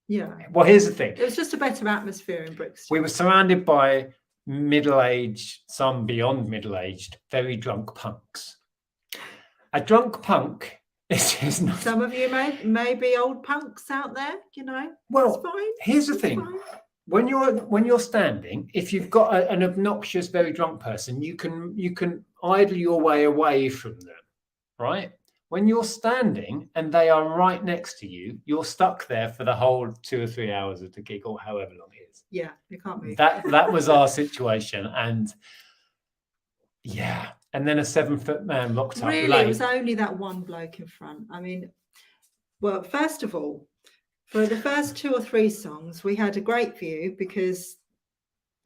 Yeah. Well, here's the thing. It was just a better atmosphere in Brixton. We were surrounded by middle-aged, some beyond middle-aged, very drunk punks. A drunk punk is not. Some of you may be old punks out there, you know. Well, that's fine. Here's the thing. Fine. When you're standing, if you've got an obnoxious, very drunk person, you can idle your way away from them, right? When you're standing and they are right next to you, you're stuck there for the whole 2 or 3 hours of the gig, or however long it is. Yeah, you can't move. That was our situation, and yeah, and then a 7-foot man rocked up. Really, it was only that one bloke in front. I mean, well, first of all, for the first 2 or 3 songs, we had a great view because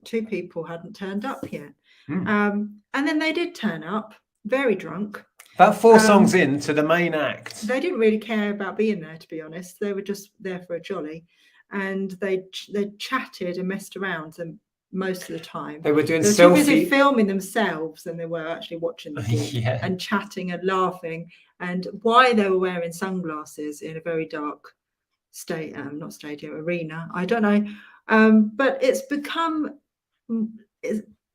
2 people hadn't turned up yet, and then they did turn up, very drunk. About 4 songs into the main act. They didn't really care about being there, to be honest. They were just there for a jolly. And they chatted and messed around and most of the time. They were doing selfies. They were too busy filming themselves than they were actually watching the gig and chatting and laughing. And why they were wearing sunglasses in a very dark arena, I don't know. But it's become...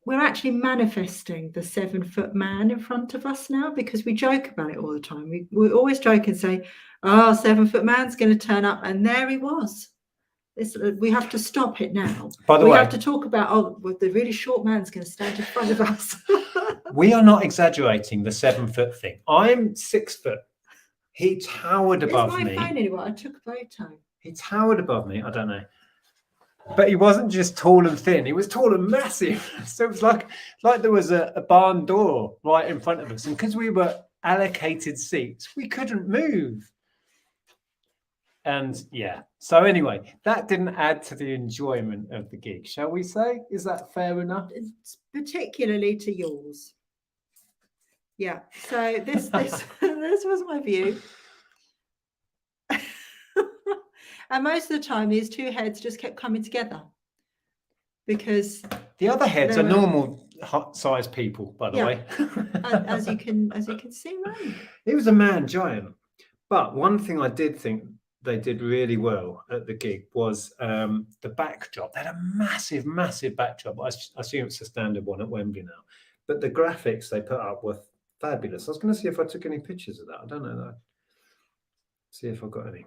we're actually manifesting the 7-foot man in front of us now because we joke about it all the time. We always joke and say, 7-foot man's going to turn up. And there he was. we have to stop it now. By the we way, have to talk about, well, the really short man's going to stand in front of us. we are not exaggerating the 7 foot thing. I'm 6 foot. He towered above Is my me. phone anyway? I took a photo. He towered above me. I don't know. But he wasn't just tall and thin. He was tall and massive. So it was like there was a barn door right in front of us. And because we were allocated seats, we couldn't move. And yeah. So anyway, that didn't add to the enjoyment of the gig, shall we say? Is that fair enough? It's particularly to yours. Yeah. So this this was my view. And most of the time, these two heads just kept coming together because the other heads are normal sized people, by the way. as you can see, right? He was a man giant. But one thing I did think they did really well at the gig was the backdrop. They had a massive, massive backdrop. I assume it's a standard one at Wembley now. But the graphics they put up were fabulous. I was going to see if I took any pictures of that. I don't know though. See if I've got any.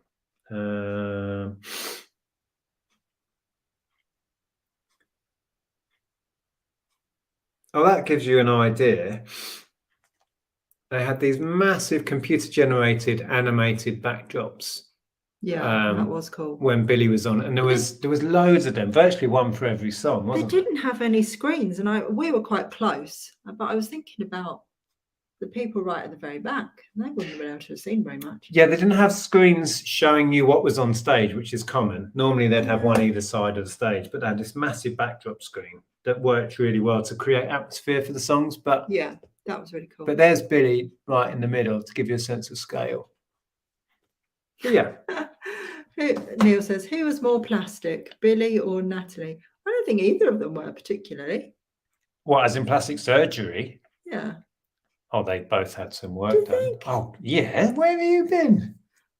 Oh, that gives you an idea. They had these massive computer-generated animated backdrops. Yeah, that was cool. When Billy was on, and there was loads of them, virtually one for every song. Wasn't they didn't have any screens, and we were quite close. But I was thinking about the people right at the very back. They wouldn't have been able to have seen very much. Yeah, they didn't have screens showing you what was on stage, which is common. Normally they'd have one either side of the stage, but they had this massive backdrop screen that worked really well to create atmosphere for the songs. But yeah, that was really cool. But there's Billy right in the middle to give you a sense of scale. But yeah. Neil says, who was more plastic, Billy or Natalie? I don't think either of them were particularly. What, as in plastic surgery? Yeah. Oh, they both had some work done. Oh, yeah. Where have you been?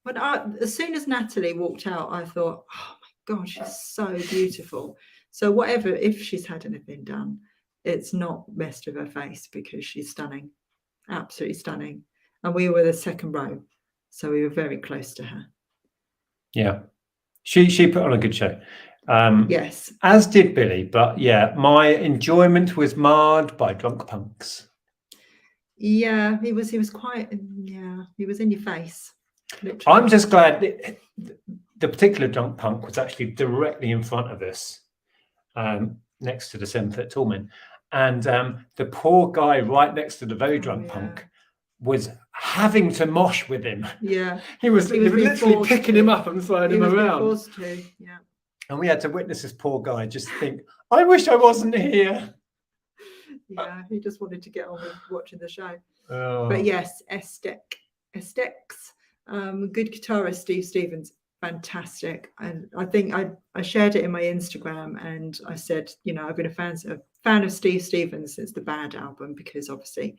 But as soon as Natalie walked out, I thought, oh my God, she's so beautiful. So whatever, if she's had anything done, it's not messed with her face because she's stunning, absolutely stunning. And we were the second row, so we were very close to her. Yeah, she put on a good show. Yes, as did Billy. But yeah, my enjoyment was marred by drunk punks. Yeah, he was quite. Yeah, he was in your face. Literally. I'm just glad the particular drunk punk was actually directly in front of us, next to the 7 foot tall man, and the poor guy right next to the very drunk punk was having to mosh with him. Yeah, he was literally picking him up and throwing him around. Forced to, yeah. And we had to witness this poor guy just think, I wish I wasn't here. Yeah, he just wanted to get on with watching the show. Oh. But yes, Estex, good guitarist Steve Stevens, fantastic. And I think I shared it in my Instagram, and I said, you know, I've been a fan of Steve Stevens since the Bad album, because obviously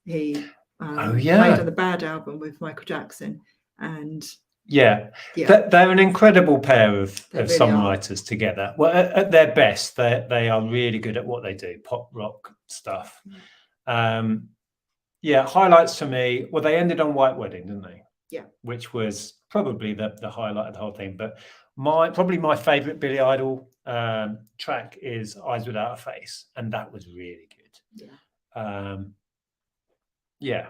he played on the Bad album with Michael Jackson, and they're an incredible pair of songwriters together. Well, at their best, they are really good at what they do, pop rock stuff. Highlights for me. Well, they ended on White Wedding, didn't they? Yeah, which was probably the highlight of the whole thing. But probably my favorite Billy Idol track is Eyes Without a Face, and that was really good. Yeah.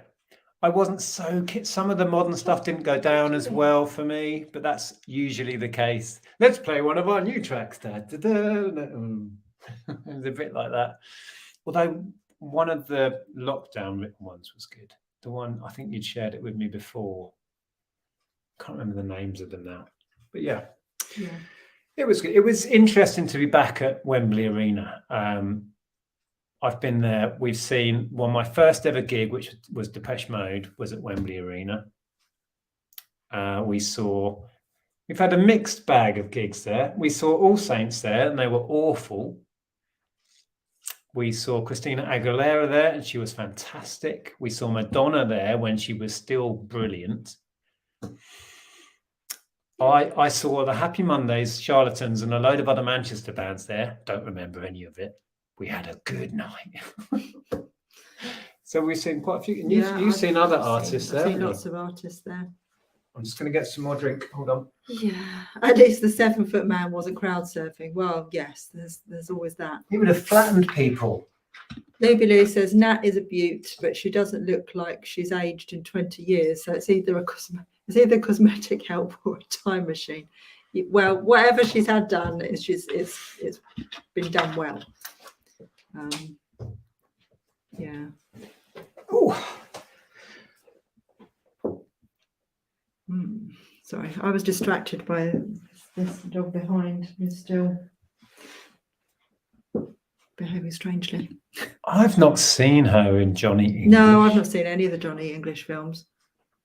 I wasn't so some of the modern stuff didn't go down as well for me, but that's usually the case. Let's play one of our new tracks. It was a bit like that. Although one of the lockdown written ones was good. The one, I think you'd shared it with me before. Can't remember the names of them now. But yeah. It was good. It was interesting to be back at Wembley Arena. I've been there. We've seen my first ever gig, which was Depeche Mode, was at Wembley Arena. We've had a mixed bag of gigs there. We saw All Saints there, and they were awful. We saw Christina Aguilera there, and she was fantastic. We saw Madonna there when she was still brilliant. I saw the Happy Mondays, Charlatans, and a load of other Manchester bands there. Don't remember any of it. We had a good night. So we've seen quite a few. And you've seen other artists there. I've seen lots of artists there. I'm just going to get some more drink. Hold on. Yeah, at least the 7-foot man wasn't crowd surfing. Well, yes, there's always that. He would have flattened people. Lady Lou says Nat is a beaut, but she doesn't look like she's aged in 20 years. So it's either cosmetic help or a time machine. Well, whatever she's had done, it's been done well. Yeah. Ooh. Sorry, I was distracted by this dog behind who's still behaving strangely. I've not seen her in Johnny English. No, I've not seen any of the Johnny English films.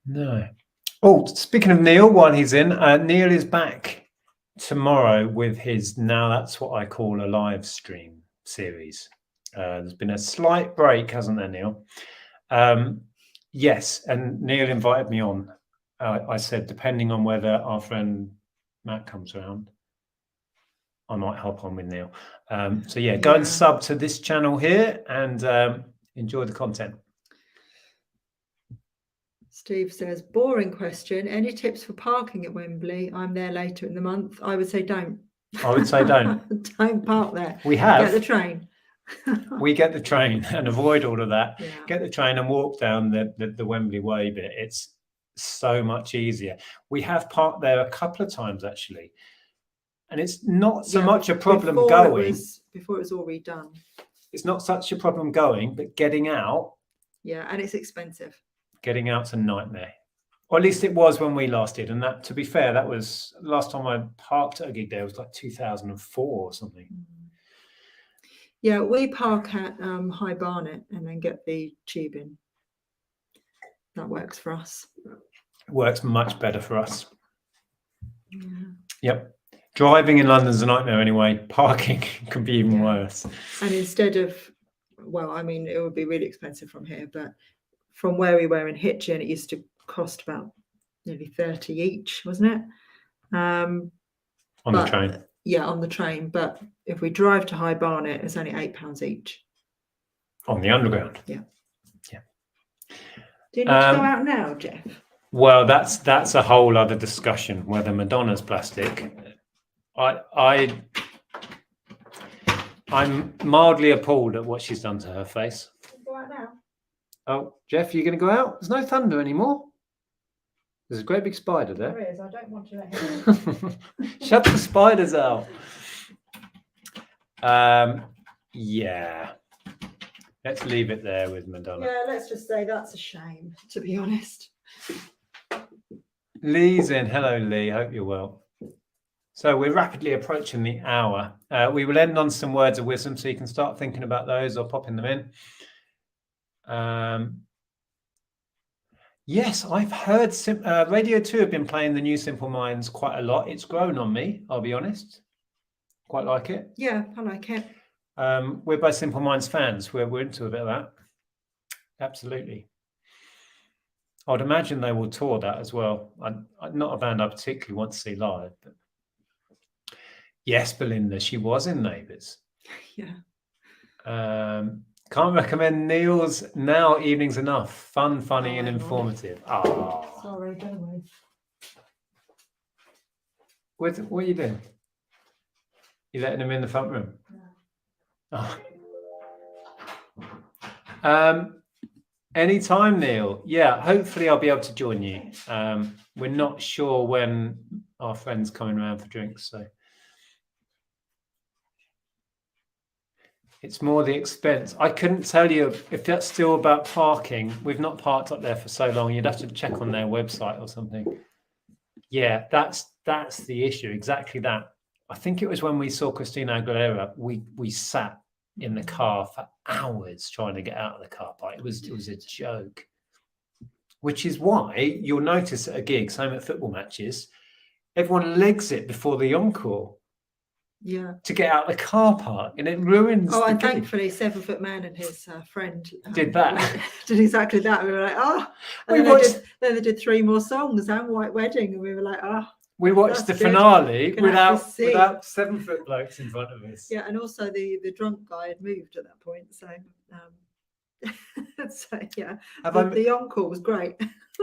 No. Oh, speaking of Neil, while he's in, Neil is back tomorrow with his Now That's What I Call a Live Stream series. There's been a slight break, hasn't there, Neil? Yes, and Neil invited me on. I said, depending on whether our friend Matt comes around, I might hop on with Neil. So yeah, go and sub to this channel here and enjoy the content. Steve says, boring question. Any tips for parking at Wembley? I'm there later in the month. I would say don't. I would say don't. Don't park there. We have. Get the train. We get the train and avoid all of that. Yeah. Get the train and walk down the Wembley Way bit. It's so much easier. We have parked there a couple of times actually, and it's not so much a problem going. Before it was all redone. It's not such a problem going, but getting out. Yeah, and it's expensive. Getting out's a nightmare. Or at least it was when we last did. And that, to be fair, that was last time I parked at a gig there was like 2004 or something. Yeah, we park at High Barnet and then get the tube in. That works for us. It works much better for us. Yeah. Yep. Driving in London's a nightmare anyway. Parking can be even worse. And instead of, well, I mean, it would be really expensive from here, but from where we were in Hitchin, it used to cost about nearly 30 each, wasn't it? On the train. Yeah, on the train. But if we drive to High Barnet, it's only £8 each. On the underground. Yeah. Yeah. Do you need to go out now, Jeff? Well, that's a whole other discussion, whether Madonna's plastic. I'm mildly appalled at what she's done to her face. Go out now. Oh, Jeff, you're going to go out? There's no thunder anymore. There's a great big spider there. There is. I don't want to let him. Shut the spiders out. Yeah. Let's leave it there with Madonna. Yeah, let's just say that's a shame, to be honest. Lee's in. Hello, Lee. Hope you're well. So we're rapidly approaching the hour. We will end on some words of wisdom, so you can start thinking about those or popping them in. Yes, I've heard Radio 2 have been playing the new Simple Minds quite a lot. It's grown on me, I'll be honest. Quite like it. Yeah, I like it. We're both Simple Minds fans. We're into a bit of that. Absolutely. I'd imagine they will tour that as well. I'm not a band I particularly want to see live. But yes, Belinda, she was in Neighbours. Yeah. Can't recommend Neil's Now Evenings Enough. Fun, funny, and informative. Oh. Sorry, don't worry. What are you doing? You letting him in the front room? Yeah. Oh. Anytime, Neil. Yeah, hopefully I'll be able to join you. We're not sure when our friend's coming around for drinks, so. It's more the expense. I couldn't tell you if that's still about parking. We've not parked up there for so long. You'd have to check on their website or something. Yeah, that's the issue. Exactly that. I think it was when we saw Christina Aguilera. We sat in the car for hours trying to get out of the car park. It was a joke. Which is why you'll notice at a gig, same at football matches, everyone legs it before the encore. Yeah. To get out of the car park, and it ruins. Oh, and thankfully, 7-foot man and his friend did that. Did exactly that. We were like, oh. And then they did 3 more songs and White Wedding, and we were like, oh. We watched the finale without 7-foot blokes in front of us. Yeah, and also the drunk guy had moved at that point, so So yeah, Have the encore was great.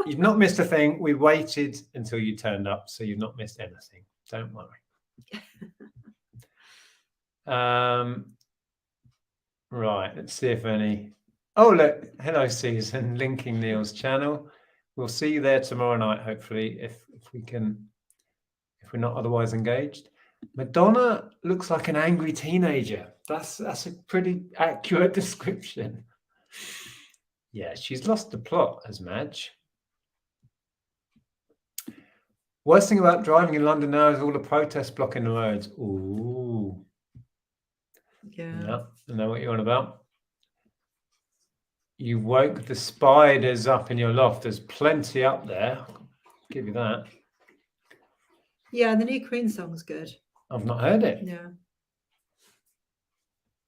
You've not missed a thing. We waited until you turned up, so you've not missed anything. Don't worry. Right, let's see if any. Oh, look. Hello, Susan, linking Neil's channel. We'll see you there tomorrow night, hopefully, if we can, if we're not otherwise engaged. Madonna looks like an angry teenager. That's a pretty accurate description. Yeah, she's lost the plot, has Madge. Worst thing about driving in London now is all the protests blocking the roads. Ooh. Yeah, I know what you're on about. You woke the spiders up in your loft. There's plenty up there. I'll give you that. Yeah, the new Queen song's good. I've not heard it. Yeah.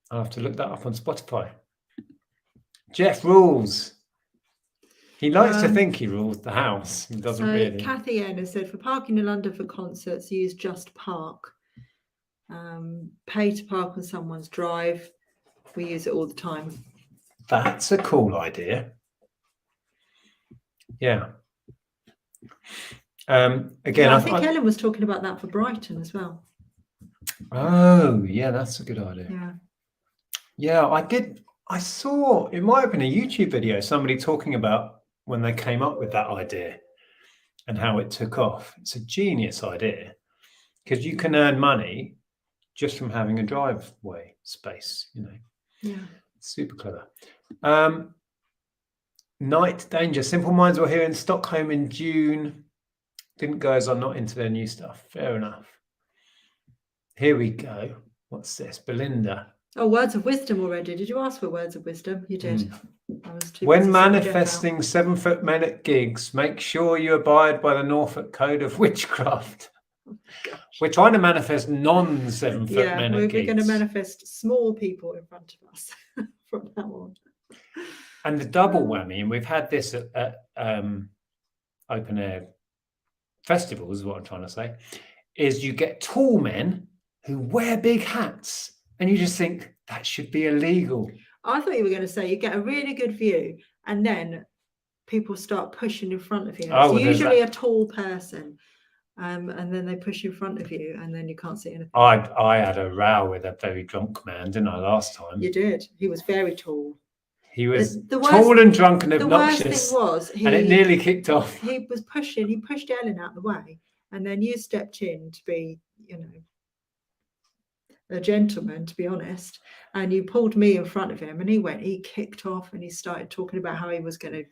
I'll have to look that up on Spotify. Jeff rules. He likes to think he rules the house. He doesn't really. Kathy N has said, for parking in London for concerts, use Just Park. Pay to park on someone's drive. We use it all the time. That's a cool idea. Yeah. Again, yeah, I think Ellen was talking about that for Brighton as well. Oh, yeah, that's a good idea. Yeah. Yeah, I saw, it might have been a YouTube video, somebody talking about when they came up with that idea and how it took off. It's a genius idea because you can earn money just from having a driveway space, you know. Yeah. Super clever. Night Danger. Simple Minds were here in Stockholm in June. Didn't go as I'm not into their new stuff. Fair enough. Here we go. What's this? Belinda. Oh, words of wisdom already. Did you ask for words of wisdom? You did. I was too When busy manifesting 7-foot men at gigs, make sure you abide by the Norfolk Code of Witchcraft. We're trying to manifest non-7-foot men at gigs. We're going to manifest small people in front of us from now on. And the double whammy, and we've had this at open air festivals, is what I'm trying to say, is you get tall men who wear big hats, and you just think that should be illegal. I thought you were going to say you get a really good view, and then people start pushing in front of you. Oh, it's usually a tall person. And then they push in front of you, and then you can't see anything. I had a row with a very drunk man, didn't I, last time? You did. He was very tall. He was tall and drunk and obnoxious. The worst thing was, and it nearly kicked off. He was pushing. He pushed Ellen out the way, and then you stepped in to be, you know, a gentleman, to be honest. And you pulled me in front of him, and he kicked off, and he started talking about how he was going to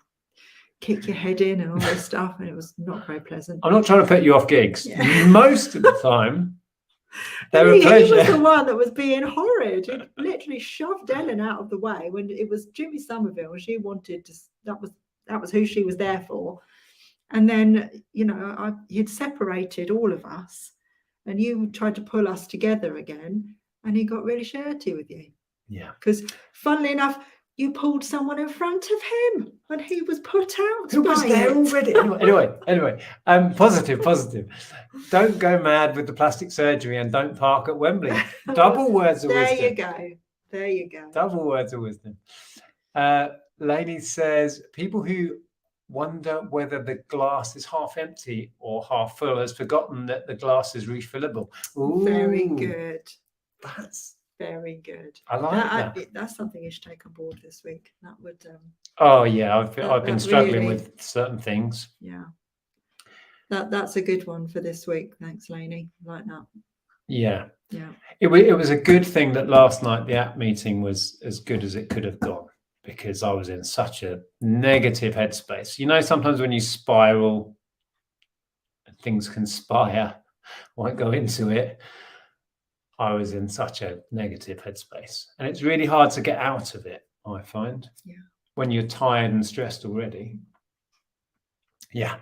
kick your head in and all this stuff, and it was not very pleasant. I'm not trying to put you off gigs. Yeah. Most of the time, they were a pleasure. He was the one that was being horrid. He literally shoved Ellen out of the way when it was Jimmy Somerville. She wanted to. That was who she was there for. And then, you know, he'd separated all of us, and you tried to pull us together again, and he got really shirty with you. Yeah. Because, funnily enough, you pulled someone in front of him when he was put out. Who was there already? Anyway. Positive. Don't go mad with the plastic surgery and don't park at Wembley. Double words of wisdom. There you go. Double words of wisdom. Lainey says, people who wonder whether the glass is half empty or half full has forgotten that the glass is refillable. Ooh, very good. That's very good. I like that. That's something you should take on board this week. That would. Oh yeah, I've been struggling with certain things. Yeah, that's a good one for this week. Thanks, Lainey. Like that. Yeah. Yeah. It was a good thing that last night the app meeting was as good as it could have gone, because I was in such a negative headspace. You know, sometimes when you spiral, things conspire. I won't go into it. I was in such a negative headspace, and it's really hard to get out of it, I find. Yeah. When you're tired and stressed already. Yeah.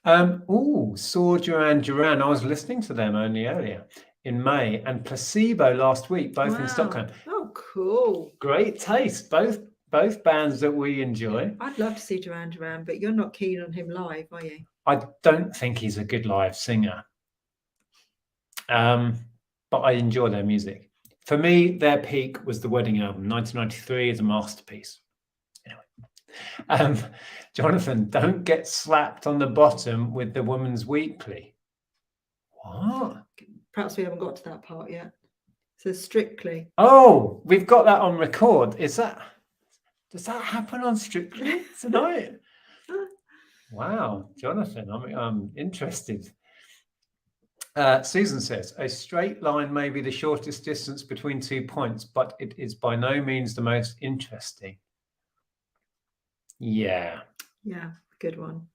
Saw Duran. I was listening to them only earlier in May, and Placebo last week, both in Stockholm. Oh, cool. Great taste. Both bands that we enjoy. I'd love to see Duran, but you're not keen on him live, are you? I don't think he's a good live singer. But I enjoy their music. For me, their peak was the Wedding album. 1993 is a masterpiece. Jonathan, don't get slapped on the bottom with the Woman's Weekly. What? Perhaps we haven't got to that part yet. So Strictly. Oh, we've got that on record. Does that happen on Strictly tonight? Wow, Jonathan, I'm interested. Susan says, a straight line may be the shortest distance between 2 points, but it is by no means the most interesting. Yeah, good one.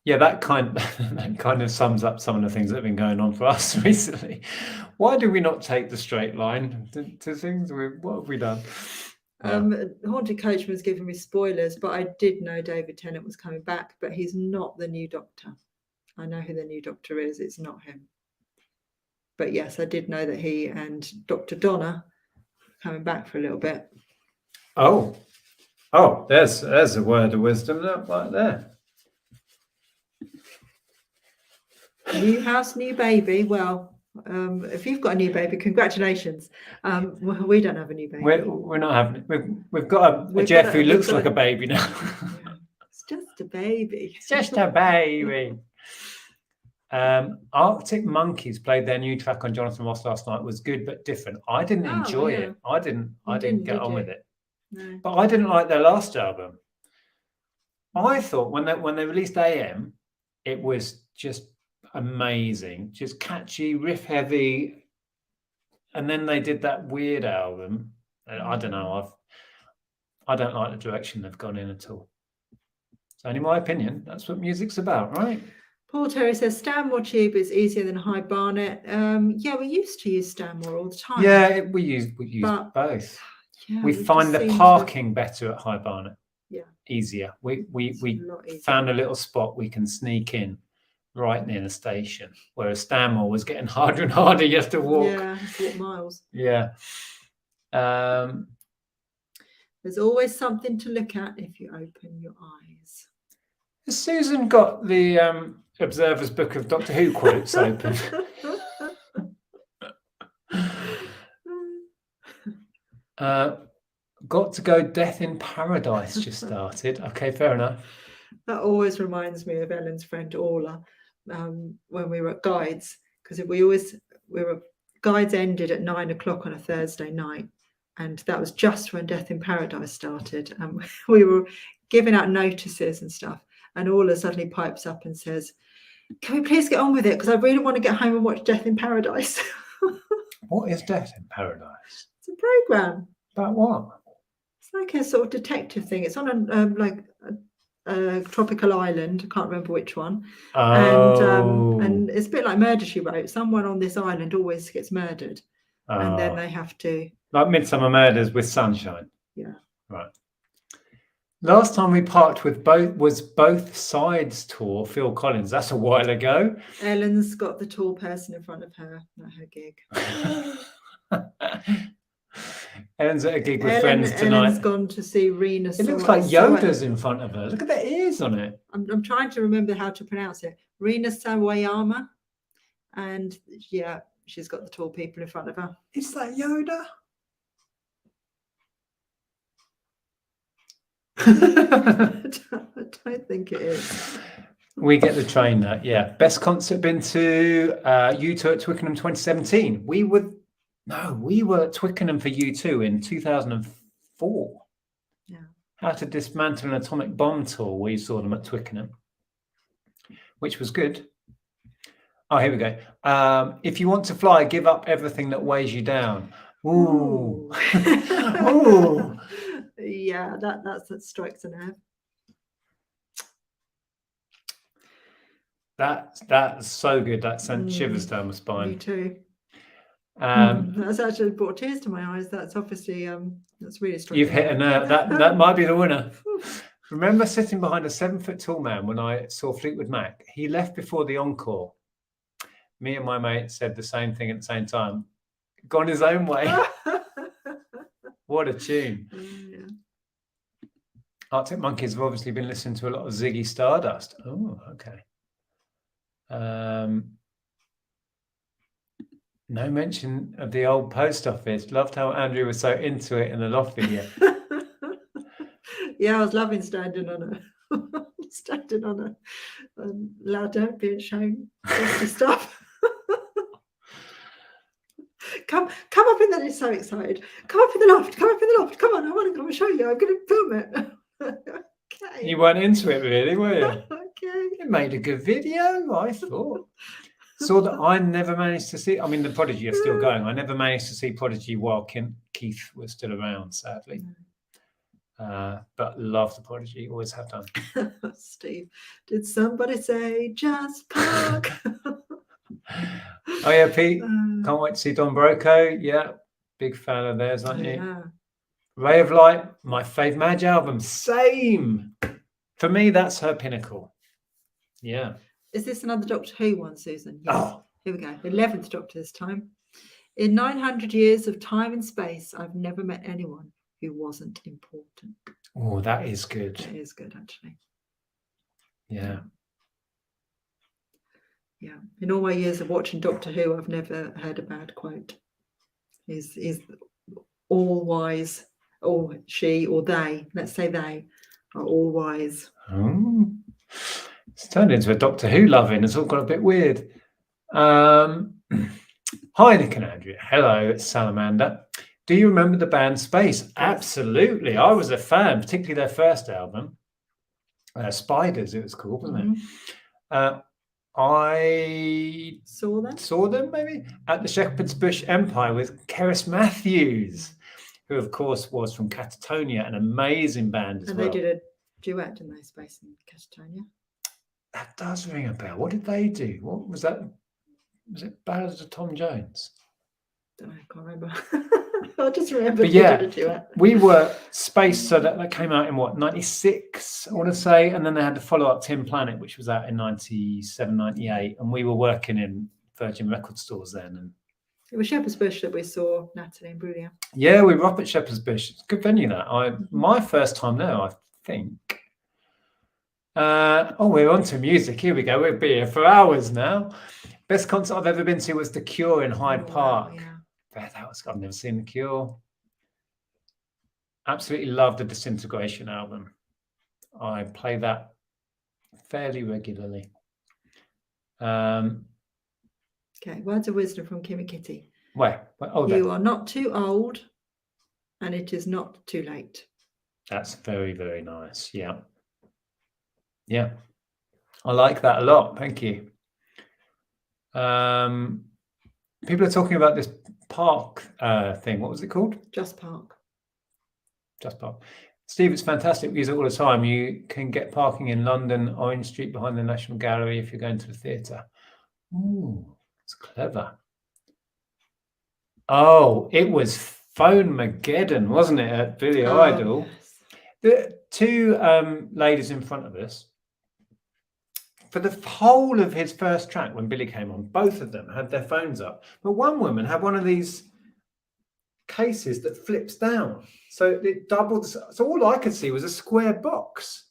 Yeah, that kind of sums up some of the things that have been going on for us recently. Why do we not take the straight line to things? What have we done? Haunted Coachman's giving me spoilers, but I did know David Tennant was coming back, but he's not the new Doctor. I know who the new Doctor is. It's not him. But yes, I did know that he and Dr. Donna are coming back for a little bit. Oh, there's a word of wisdom right there. New house, new baby. Well, if you've got a new baby, congratulations. Well, we don't have a new baby. We're not having it. We've got a Jeff who looks like a baby now. Yeah, it's just a baby. It's just a baby. Arctic Monkeys played their new track on Jonathan Ross last night. It was good but different. I didn't enjoy it. I didn't get on with it. No. But I didn't like their last album. I thought when they released AM, it was just amazing, just catchy, riff heavy, and then they did that weird album. I don't know. I don't like the direction they've gone in at all. It's only my opinion. That's what music's about, right? Paul Terry says Stanmore tube is easier than High Barnet. Yeah, we used to use Stanmore all the time. Yeah, we use both. Yeah, we find the parking better at High Barnet. Yeah, easier. We found a little spot we can sneak in right near the station, whereas Stanmore was getting harder and harder. You have to walk. Yeah, walk miles. Yeah. There's always something to look at if you open your eyes. Has Susan got the Observer's Book of Doctor Who quotes open? Got to go Death in Paradise just started. Okay, fair enough. That always reminds me of Ellen's friend Orla when we were at Guides, because Guides ended at 9 o'clock on a Thursday night, and that was just when Death in Paradise started. We were giving out notices and stuff, and Orla suddenly pipes up and says, "Can we please get on with it? Because I really want to get home and watch Death in Paradise." What is Death in Paradise? It's a programme. About what? It's like a sort of detective thing. It's on a tropical island. I can't remember which one. Oh. And it's a bit like Murder, She Wrote. Someone on this island always gets murdered, and then they have to. Like Midsummer Murders with Sunshine. Yeah. Right. Last time we parked with both sides tour, Phil Collins. That's a while ago. Ellen's got the tall person in front of her at her gig. Ellen's at a gig with friends tonight. Ellen's gone to see Rena. It looks like Yoda's in front of her. Look at the ears on it. I'm trying to remember how to pronounce it. Rena Sawayama. And yeah, she's got the tall people in front of her. Is that Yoda? I don't think it is. We get the train now. Yeah. Best concert been to U2 at Twickenham 2017. We were at Twickenham for U2 in 2004. Yeah. How to Dismantle an Atomic Bomb tour. We saw them at Twickenham, which was good. Oh, here we go. If you want to fly, give up everything that weighs you down. Ooh. Ooh. Yeah, that strikes a nerve. That's so good. That sent shivers down my spine. Me too. That's actually brought tears to my eyes. That's obviously that's really strong. You've hit a nerve. That might be the winner. Remember sitting behind a 7-foot tall man when I saw Fleetwood Mac? He left before the encore. Me and my mate said the same thing at the same time. Gone his own way. What a tune. Yeah. Arctic Monkeys have obviously been listening to a lot of Ziggy Stardust. Oh, okay. No mention of the old post office. Loved how Andrea was so into it in the Loft video. Yeah, I was loving standing on a ladder being shown dusty stuff. Come up in there. He's so excited. Come up in the loft. Come on, I want to come and show you. I'm going to film it. Okay. You weren't into it really, were you? Okay. It made a good video, I thought. Saw that I never managed to see. I mean, the Prodigy are still going. I never managed to see Prodigy while Keith was still around, sadly. But love the Prodigy, always have done. Steve, did somebody say just park? Oh yeah, Pete. Can't wait to see Don Broco. Yeah, big fan of theirs, aren't you? Yeah. Ray of Light, my fave Madge album. Same. For me, that's her pinnacle. Yeah. Is this another Doctor Who one, Susan? Yes. Oh. Here we go. 11th Doctor this time. In 900 years of time and space, I've never met anyone who wasn't important. Oh, that is good. It is good, actually. Yeah. Yeah. In all my years of watching Doctor Who, I've never heard a bad quote. He's all wise, or she, or they, let's say they, are all wise. Oh. It's turned into a Doctor Who loving. It's all got a bit weird. Hi, Nick and Andrea. Hello, it's Salamander. Do you remember the band Space? Absolutely. I was a fan, particularly their first album. Spiders, it was called, wasn't it? I saw them maybe at the Shepherd's Bush Empire with Keris Matthews, who of course was from Catatonia, an amazing band as well. And they did a duet, didn't they, Space and Catatonia? That does ring a bell. What did they do? What was that? Was it Ballads of Tom Jones? Don't know, I can't remember. I just remember. But yeah, we were Space, so that came out in what, 96, I want to say, and then they had the follow-up Tin Planet, which was out in 97, 98, and we were working in Virgin record stores then. And it was Shepherd's Bush that we saw Natalie and Brulia. Yeah, we were up at Shepherd's Bush. It's a good venue, that. My first time there, I think. We're on to music. Here we go. We'll be here for hours now. Best concert I've ever been to was The Cure in Hyde Park. Yeah. I've never seen The Cure. Absolutely love the Disintegration album. I play that fairly regularly. Okay, words of wisdom from Kimmy Kitty. Where? You are not too old, and it is not too late. That's very, very nice. Yeah. Yeah. I like that a lot. Thank you. People are talking about this park thing. What was it called? Just Park. Just Park. Steve, it's fantastic. We use it all the time. You can get parking in London, Orange Street behind the National Gallery if you're going to the theatre. Ooh, it's clever. Oh, it was Phone-mageddon, wasn't it, at Billy Idol? Yes. The two ladies in front of us, for the whole of his first track, when Billy came on, both of them had their phones up. But one woman had one of these cases that flips down. So it doubled. So all I could see was a square box.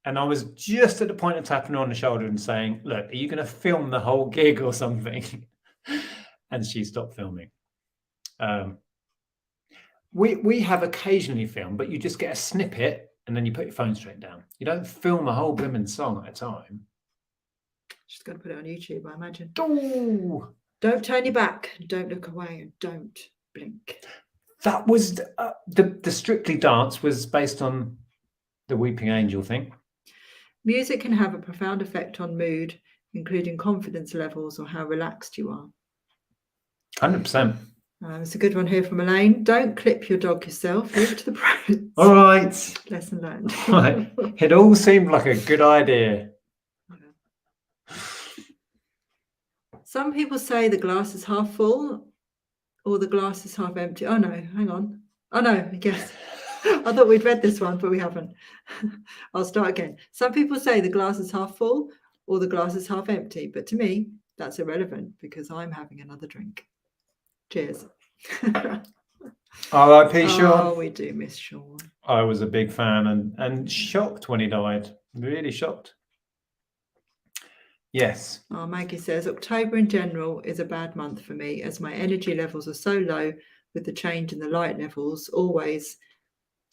And I was just at the point of tapping her on the shoulder and saying, look, are you going to film the whole gig or something? And she stopped filming. We have occasionally filmed, but you just get a snippet and then you put your phone straight down. You don't film a whole blooming song at a time. She's going to put it on YouTube, I imagine. Ooh. Don't turn your back, don't look away, and don't blink. That was the Strictly Dance was based on the Weeping Angel thing. Music can have a profound effect on mood, including confidence levels or how relaxed you are. 100%. It's a good one here from Elaine. Don't clip your dog yourself. Leave it to the pros. All right. Lesson learned. Right. It all seemed like a good idea. Some people say the glass is half full or the glass is half empty. Oh, no, hang on. Oh, no, yes. I thought we'd read this one, but we haven't. I'll start again. Some people say the glass is half full or the glass is half empty. But to me, that's irrelevant because I'm having another drink. Cheers. R.I.P. Sean. Oh, we do miss Sean. I was a big fan and shocked when he died. Really shocked. Yes. Oh, Maggie says, October in general is a bad month for me as my energy levels are so low with the change in the light levels always.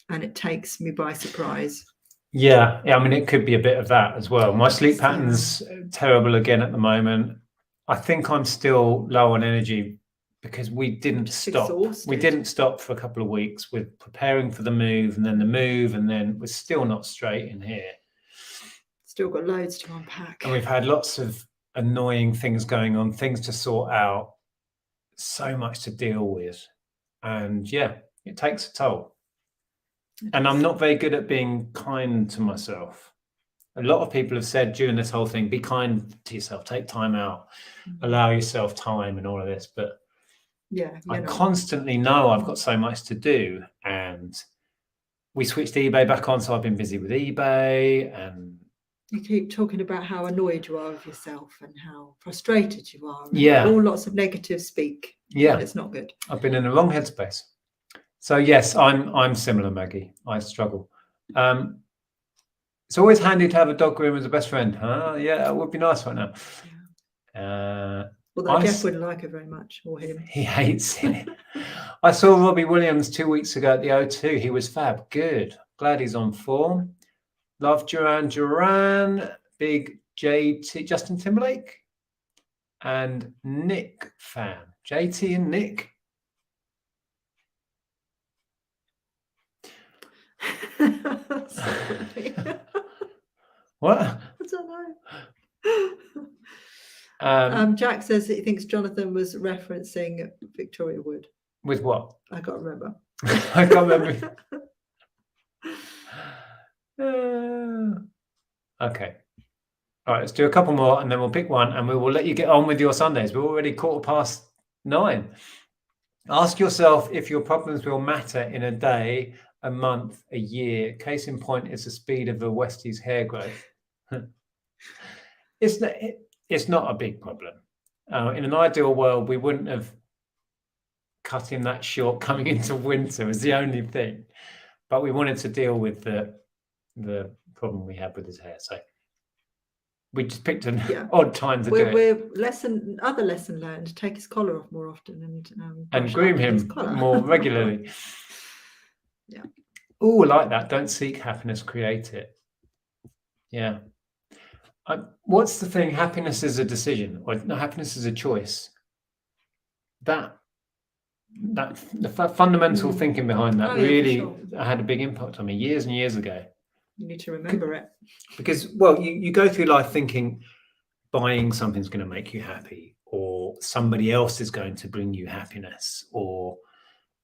and it takes me by surprise. Yeah, I mean, it could be a bit of that as well. My sleep Yeah. pattern's terrible again at the moment. I think I'm still low on energy because we didn't Just stop. exhausted. We didn't stop for a couple of weeks with preparing for the move, and then we're still not straight in here. Still got loads to unpack. And we've had lots of annoying things going on, things to sort out, so much to deal with. And yeah, it takes a toll. And I'm not very good at being kind to myself. A lot of people have said during this whole thing, be kind to yourself, take time out, allow yourself time and all of this. But yeah, I constantly know I've got so much to do. And we switched eBay back on, so I've been busy with eBay. And you keep talking about how annoyed you are of yourself and how frustrated you are. And yeah, all lots of negative speak. Yeah, it's not good. I've been in the wrong headspace. So yes, I'm similar, Maggie. I struggle. It's always handy to have a dog groomer as a best friend. Huh? Yeah, it would be nice right now. Yeah. Although Jeff wouldn't like it very much, or him. He hates it. I saw Robbie Williams 2 weeks ago at the O2. He was fab. Good. Glad he's on form. Love Duran, big JT, Justin Timberlake, and Nick fan. JT and Nick. What? I don't know. Jack says that he thinks Jonathan was referencing Victoria Wood. With what? I can't remember. I can't remember. Okay. All right, let's do a couple more and then we'll pick one and we will let you get on with your Sundays. We're already 9:15. Ask yourself if your problems will matter in a day, a month, a year. Case in point is the speed of a Westie's hair growth. It's not a big problem. In an ideal world, we wouldn't have cut him that short coming into winter is the only thing. But we wanted to deal with the problem we had with his hair. So we just picked an odd time to do it. Other lesson learned, take his collar off more often and groom him more regularly. Yeah. Oh, I like that. Don't seek happiness, create it. Yeah. What's the thing? Happiness is a decision, or no, happiness is a choice. The fundamental thinking behind that had a big impact on me years and years ago. You need to remember it. Because, well, you go through life thinking buying something's going to make you happy, or somebody else is going to bring you happiness, or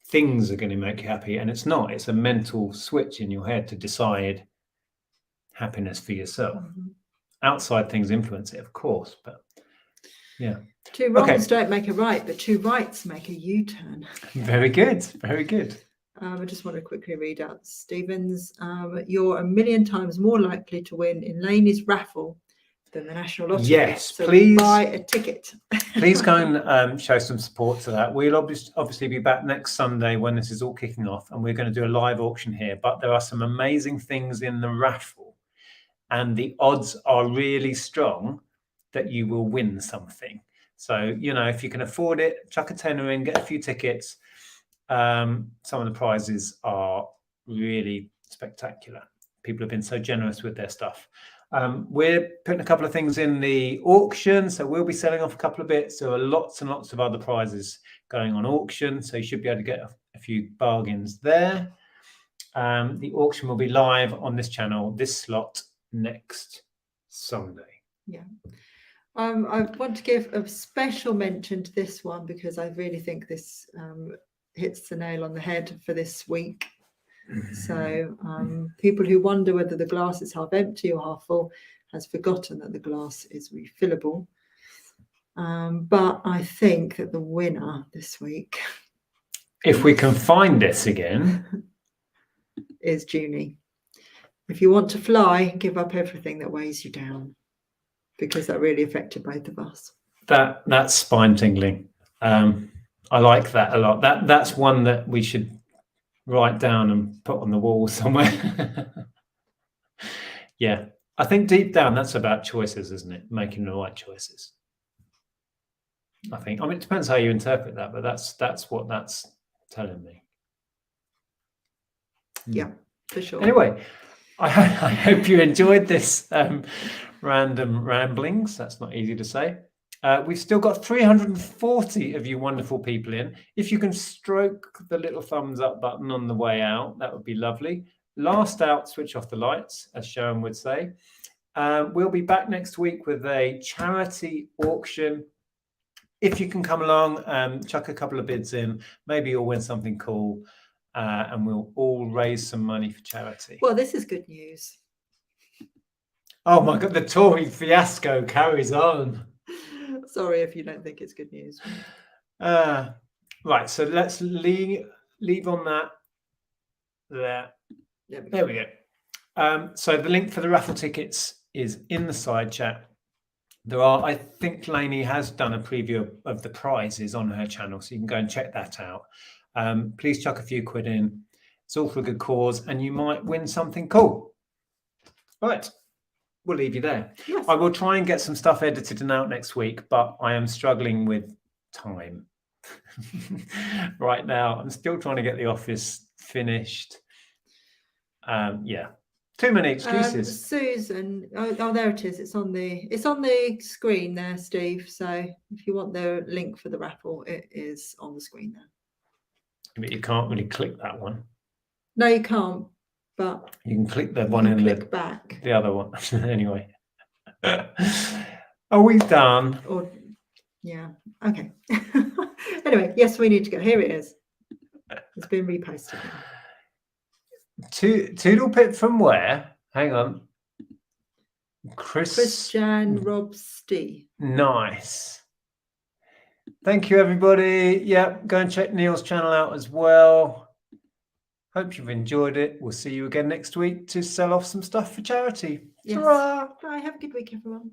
things are going to make you happy. And it's not. It's a mental switch in your head to decide happiness for yourself. Mm-hmm. Outside things influence it, of course, but yeah. Two wrongs don't make a right, but two rights make a U-turn. Very good. Very good. I just want to quickly read out Stephen's. You're a million times more likely to win in Laney's raffle than the National Lottery. Yes, so please buy a ticket. Please go and show some support to that. We'll obviously be back next Sunday when this is all kicking off, and we're going to do a live auction here. But there are some amazing things in the raffle, and the odds are really strong that you will win something. So, if you can afford it, chuck a tenner in, get a few tickets. Some of the prizes are really spectacular. People have been so generous with their stuff. We're putting a couple of things in the auction, so we'll be selling off a couple of bits. There are lots and lots of other prizes going on auction, so you should be able to get a few bargains there. The auction will be live on this channel, this slot, next Sunday. Yeah. I want to give a special mention to this one because I really think this hits the nail on the head for this week. So people who wonder whether the glass is half empty or half full has forgotten that the glass is refillable. But I think that the winner this week, if we can find this again, is Junie. If you want to fly, give up everything that weighs you down, because that really affected both of us. That's spine tingling. I like that a lot. That's one that we should write down and put on the wall somewhere. Yeah, I think deep down that's about choices, isn't it? Making the right choices. I think. I mean, it depends how you interpret that, but that's what that's telling me. Yeah, for sure. Anyway, I hope you enjoyed this random ramblings. That's not easy to say. We've still got 340 of you wonderful people in. If you can stroke the little thumbs up button on the way out, that would be lovely. Last out, switch off the lights, as Sharon would say. We'll be back next week with a charity auction. If you can come along, chuck a couple of bids in, maybe you'll win something cool, and we'll all raise some money for charity. Well, this is good news. Oh my God, the Tory fiasco carries on. Sorry if you don't think it's good news. Right, so let's leave on that there. There we go. So the link for the raffle tickets is in the side chat. I think Lainey has done a preview of the prizes on her channel, so you can go and check that out. Please chuck a few quid in. It's all for a good cause, and you might win something cool. Right, we'll leave you there. Yes. I will try and get some stuff edited and out next week, but I am struggling with time. Right now, I'm still trying to get the office finished. Yeah. Too many excuses. Susan, oh, there it is. It's on the screen there, Steve. So if you want the link for the raffle, it is on the screen there. But you can't really click that one. No, you can't. But you can click the one in click back. The other one. Anyway, are we done? Or yeah. Okay. Anyway, yes, we need to go. Here it is. It's been reposted now. Toodle Pip from where? Hang on. Christian Robsty. Nice. Thank you, everybody. Yeah, go and check Neil's channel out as well. Hope you've enjoyed it. We'll see you again next week to sell off some stuff for charity. Yes. Bye. Have a good week, everyone.